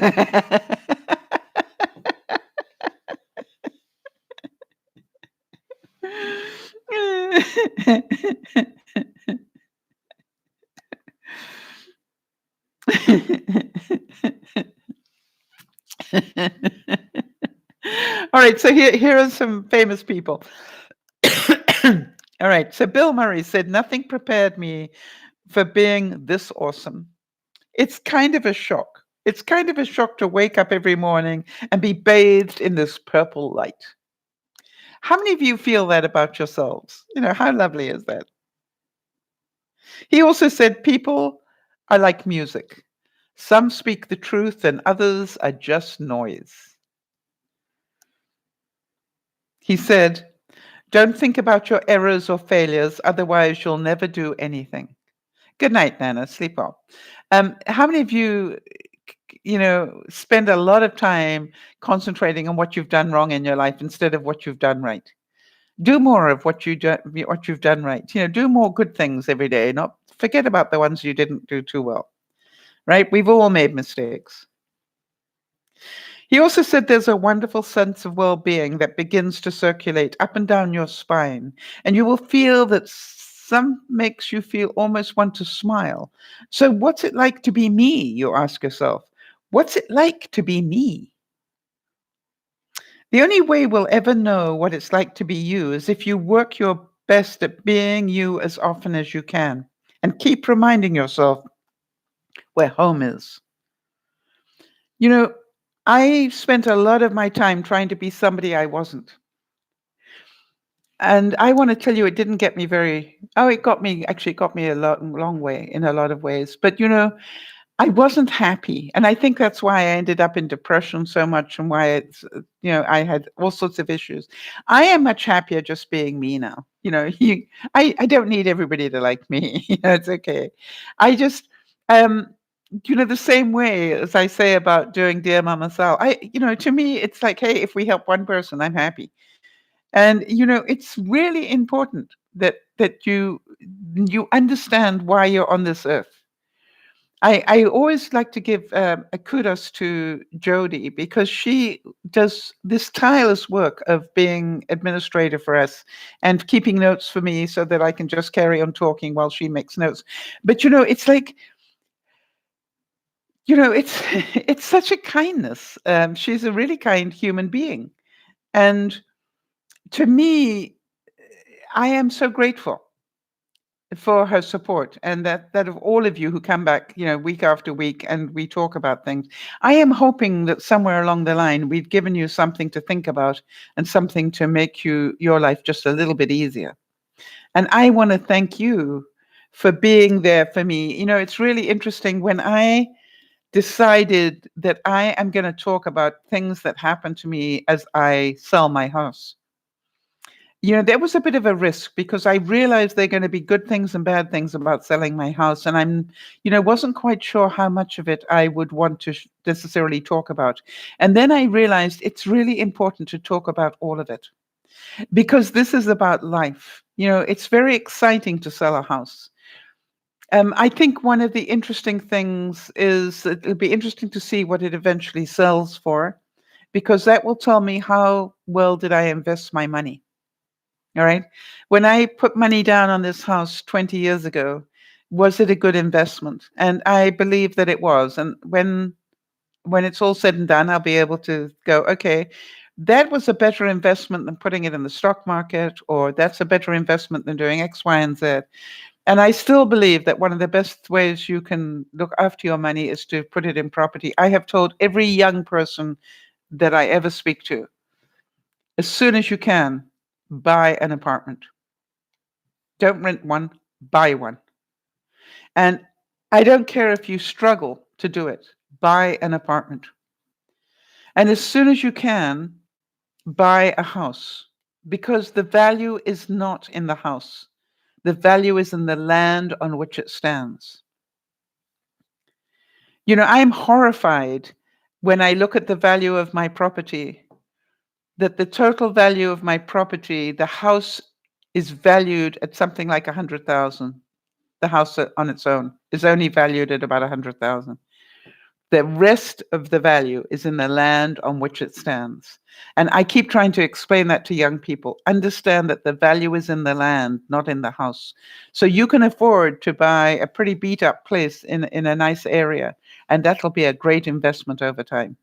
right, so here are some famous people. All right, so Bill Murray said, nothing prepared me for being this awesome. It's kind of a shock. It's kind of a shock to wake up every morning and be bathed in this purple light. How many of you feel that about yourselves? How lovely is that? He also said, people are like music. Some speak the truth and others are just noise. He said, don't think about your errors or failures, otherwise you'll never do anything. Good night, Nana. Sleep well. How many of you, spend a lot of time concentrating on what you've done wrong in your life instead of what you've done right? Do more of what you've done right. Do more good things every day. Not forget about the ones you didn't do too well. Right? We've all made mistakes. He also said there's a wonderful sense of well-being that begins to circulate up and down your spine, and you will feel that some makes you feel almost want to smile. So what's it like to be me, you ask yourself? What's it like to be me? The only way we'll ever know what it's like to be you is if you work your best at being you as often as you can. and keep reminding yourself where home is. You know, I spent a lot of my time trying to be somebody I wasn't. And I want to tell you, it didn't get me very, oh, it got me, actually, it got me a long way in a lot of ways. But, I wasn't happy. And I think that's why I ended up in depression so much and why I had all sorts of issues. I am much happier just being me now. I don't need everybody to like me. It's okay. I just, um, the same way as I say about doing Dear Mama Sal, to me, it's like, hey, if we help one person, I'm happy. And, it's really important that you understand why you're on this earth. I always like to give a kudos to Jody because she does this tireless work of being administrator for us and keeping notes for me so that I can just carry on talking while she makes notes. But it's like, it's it's such a kindness. She's a really kind human being, and to me, I am so grateful for her support, and that of all of you who come back, week after week, and we talk about things. I am hoping that somewhere along the line we've given you something to think about and something to make your life just a little bit easier. And I want to thank you for being there for me. It's really interesting when I decided that I am going to talk about things that happen to me as I sell my house. There was a bit of a risk because I realized there are going to be good things and bad things about selling my house. And wasn't quite sure how much of it I would want to necessarily talk about. And then I realized it's really important to talk about all of it because this is about life. It's very exciting to sell a house. I think one of the interesting things is it'll be interesting to see what it eventually sells for, because that will tell me how well did I invest my money. All right. When I put money down on this house 20 years ago, was it a good investment? And I believe that it was. And when it's all said and done, I'll be able to go, okay, that was a better investment than putting it in the stock market, or that's a better investment than doing X, Y, and Z. And I still believe that one of the best ways you can look after your money is to put it in property. I have told every young person that I ever speak to, as soon as you can, buy an apartment. Don't rent one, buy one. And I don't care if you struggle to do it, buy an apartment. And as soon as you can, buy a house, because the value is not in the house. The value is in the land on which it stands. I am horrified when I look at the value of my property, that the total value of my property, the house is valued at something like 100,000. The house on its own is only valued at about 100,000. The rest of the value is in the land on which it stands. And I keep trying to explain that to young people. Understand that the value is in the land, not in the house. So you can afford to buy a pretty beat up place in a nice area, and that'll be a great investment over time.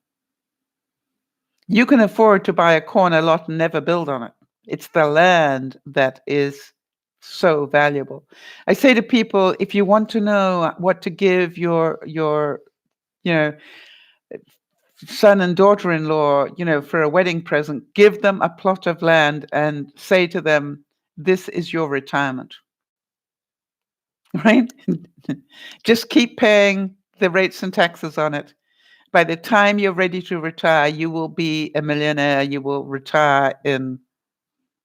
You can afford to buy a corner lot and never build on it. It's the land that is so valuable. I say to people, if you want to know what to give your you know son and daughter-in-law, for a wedding present, give them a plot of land and say to them, this is your retirement. Right? Just keep paying the rates and taxes on it. By the time you're ready to retire, you will be a millionaire. You will retire in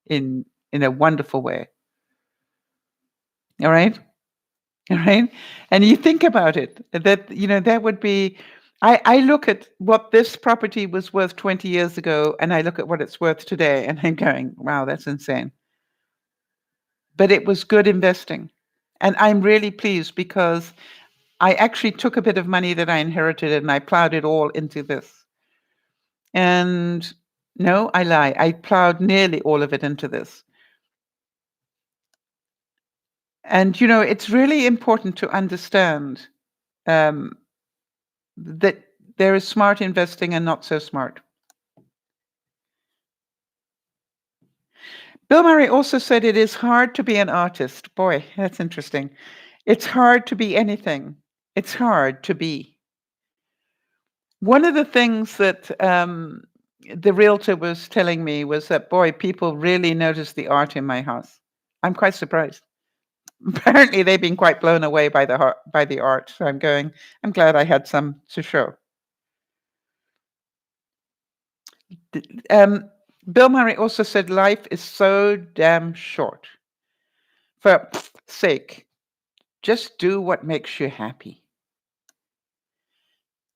a wonderful way. All right? All right. And you think about it, that would be, I look at what this property was worth 20 years ago, and I look at what it's worth today, and I'm going, wow, that's insane. But it was good investing. And I'm really pleased because I actually took a bit of money that I inherited and I plowed it all into this. And no, I lie. I plowed nearly all of it into this. And, it's really important to understand um, that there is smart investing and not so smart. Bill Murray also said it is hard to be an artist. Boy, that's interesting. It's hard to be anything. It's hard to be. One of the things that the realtor was telling me was that, boy, people really notice the art in my house. I'm quite surprised. Apparently, they've been quite blown away by the art. So I'm glad I had some to show. Bill Murray also said, life is so damn short. For sake, just do what makes you happy.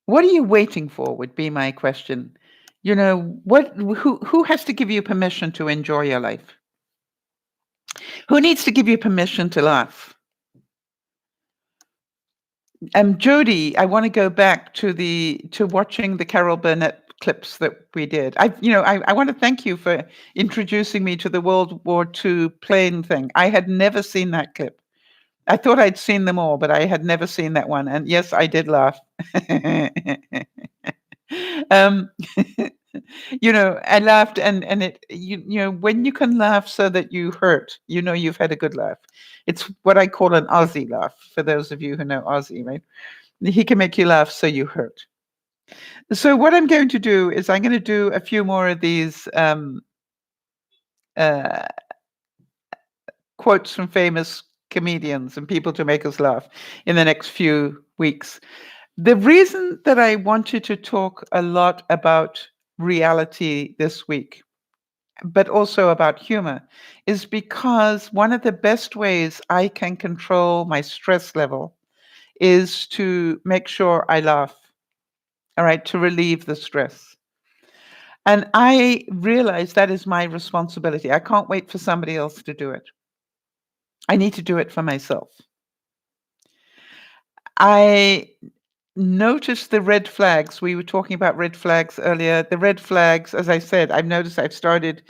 What are you waiting for would be my question. Who has to give you permission to enjoy your life? Who needs to give you permission to laugh? Jody, I want to go back to watching the Carol Burnett clips that we did. I want to thank you for introducing me to the World War II plane thing. I had never seen that clip. I thought I'd seen them all, but I had never seen that one. And yes, I did laugh. um, I laughed, and it, when you can laugh so that you hurt, you've had a good laugh. It's what I call an Aussie laugh, for those of you who know Aussie, right? He can make you laugh so you hurt. So what I'm going to do is I'm going to do a few more of these quotes from famous comedians and people to make us laugh in the next few weeks. The reason that I wanted to talk a lot about reality this week, but also about humor, is because one of the best ways I can control my stress level is to make sure I laugh, all right, to relieve the stress. And I realize that is my responsibility. I can't wait for somebody else to do it. I need to do it for myself. I noticed the red flags. We were talking about red flags earlier. The red flags, as I said, I've noticed I've started,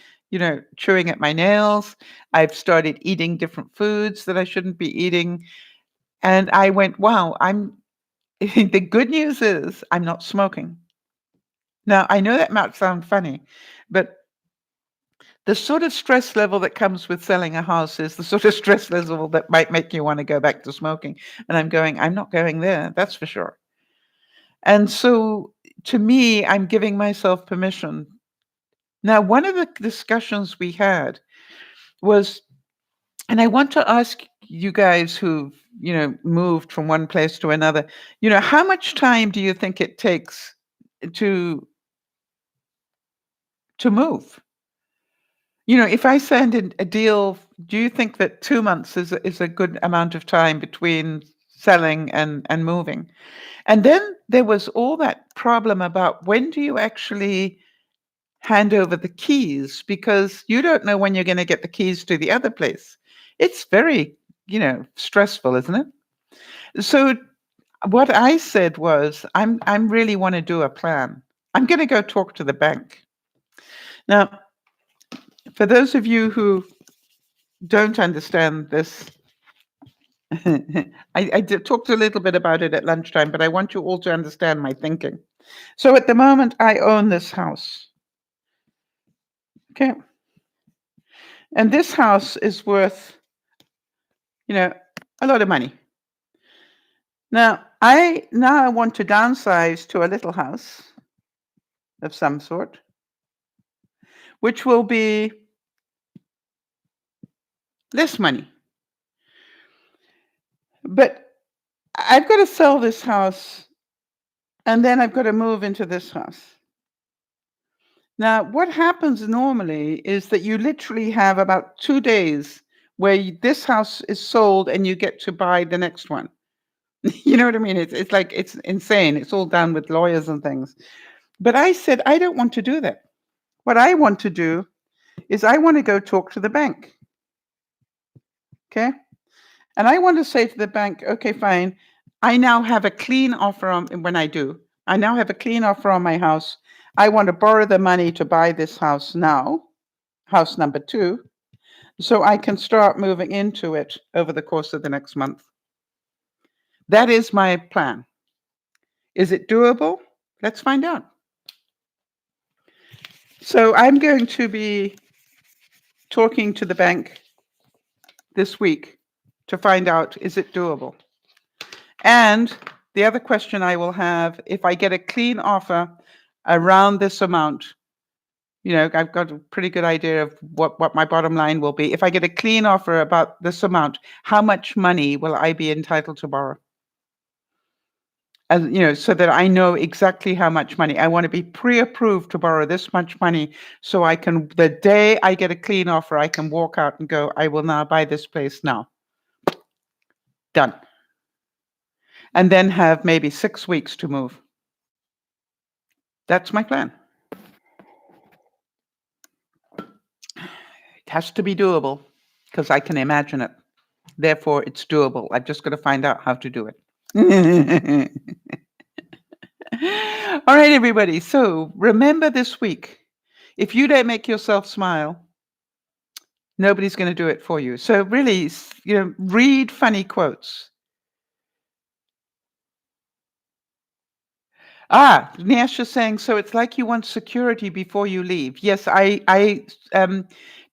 chewing at my nails. I've started eating different foods that I shouldn't be eating. And I went, wow, the good news is I'm not smoking. Now, I know that might sound funny, but the sort of stress level that comes with selling a house is the sort of stress level that might make you want to go back to smoking. And I'm not going there, that's for sure. And so to me, I'm giving myself permission. Now, one of the discussions we had was, and I want to ask you guys who've, moved from one place to another, how much time do you think it takes to move? If I send in a deal, do you think that 2 months is a good amount of time between selling and moving? And then there was all that problem about, when do you actually hand over the keys? Because you don't know when you're going to get the keys to the other place. It's very, stressful, isn't it? So what I said was, I'm really want to do a plan. I'm going to go talk to the bank. Now, for those of you who don't understand this, I talked a little bit about it at lunchtime, but I want you all to understand my thinking. So at the moment, I own this house. Okay. And this house is worth, a lot of money. Now I want to downsize to a little house of some sort, which will be less money. But I've got to sell this house, and then I've got to move into this house. Now, what happens normally is that you literally have about 2 days where this house is sold and you get to buy the next one. You know what I mean? It's like, it's insane. It's all done with lawyers and things. But I said, I don't want to do that. What I want to do is I want to go talk to the bank. Okay? And I want to say to the bank, okay, fine. I now have a clean offer on, when I do, I now have a clean offer on my house. I want to borrow the money to buy this house now, house number 2, so I can start moving into it over the course of the next month. That is my plan. Is it doable? Let's find out. So I'm going to be talking to the bank this week to find out, is it doable? And the other question I will have, if I get a clean offer around this amount, I've got a pretty good idea of what my bottom line will be. If I get a clean offer about this amount, how much money will I be entitled to borrow? So that I know exactly how much money. I want to be pre-approved to borrow this much money, so I can, the day I get a clean offer, I can walk out and go, I will now buy this place now. Done. And then have maybe 6 weeks to move. That's my plan. It has to be doable because I can imagine it. Therefore, it's doable. I've just got to find out how to do it. All right, everybody. So remember this week, if you don't make yourself smile, nobody's going to do it for you. So really, read funny quotes. Nyasha's saying, so it's like you want security before you leave. Yes,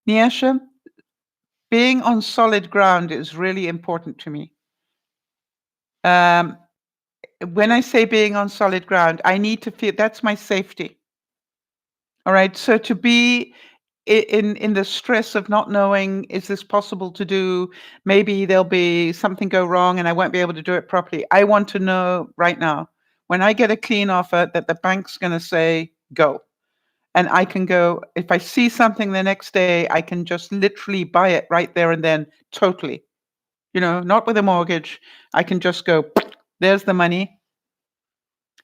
Nyasha, being on solid ground is really important to me. When I say being on solid ground, I need to feel that's my safety. All right. So to be in the stress of not knowing, is this possible to do? Maybe there'll be something go wrong and I won't be able to do it properly. I want to know right now, when I get a clean offer, that the bank's going to say, go. And I can go, if I see something the next day, I can just literally buy it right there and then, totally. Not with a mortgage. I can just go, there's the money,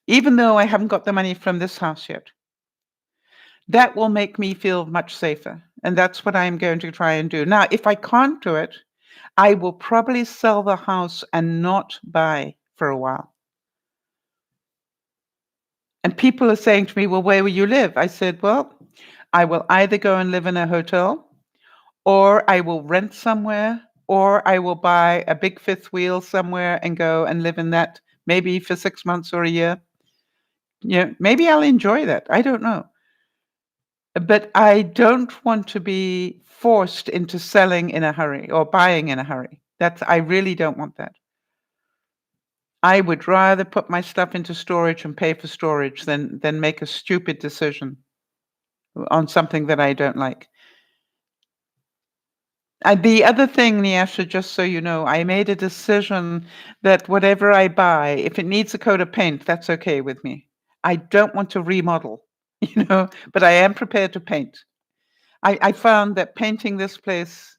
even though I haven't got the money from this house yet. That will make me feel much safer. And that's what I'm going to try and do. Now, if I can't do it, I will probably sell the house and not buy for a while. And people are saying to me, well, where will you live? I said, well, I will either go and live in a hotel, or I will rent somewhere, or I will buy a big fifth wheel somewhere and go and live in that, maybe for 6 months or a year. Maybe I'll enjoy that. I don't know. But I don't want to be forced into selling in a hurry or buying in a hurry. I really don't want that. I would rather put my stuff into storage and pay for storage than make a stupid decision on something that I don't like. The other thing, Nyasha, just so you know, I made a decision that whatever I buy, if it needs a coat of paint, that's okay with me. I don't want to remodel, but I am prepared to paint. I found that painting this place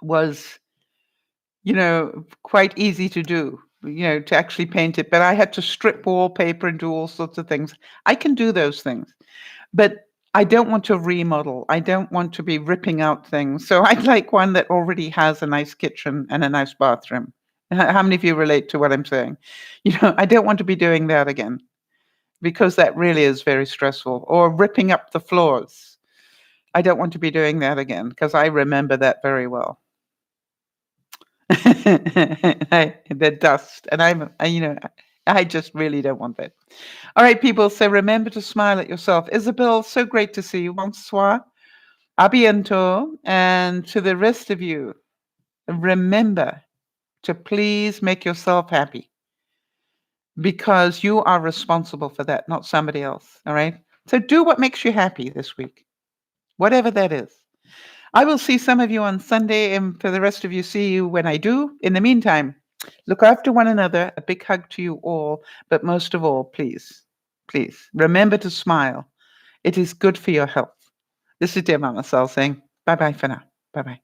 was, quite easy to do, to actually paint it. But I had to strip wallpaper and do all sorts of things. I can do those things, but I don't want to remodel. I don't want to be ripping out things. So I'd like one that already has a nice kitchen and a nice bathroom. How many of you relate to what I'm saying? I don't want to be doing that again, because that really is very stressful. Or ripping up the floors. I don't want to be doing that again, because I remember that very well. The dust, and I just really don't want that. All right, people. So remember to smile at yourself. Isabel, so great to see you. Bonsoir, a bientôt, and to the rest of you, remember to please make yourself happy, because you are responsible for that, not somebody else. All right. So do what makes you happy this week, whatever that is. I will see some of you on Sunday, and for the rest of you, see you when I do. In the meantime, look after one another. A big hug to you all. But most of all, please, please remember to smile. It is good for your health. This is DearMamaSal saying bye-bye for now. Bye-bye.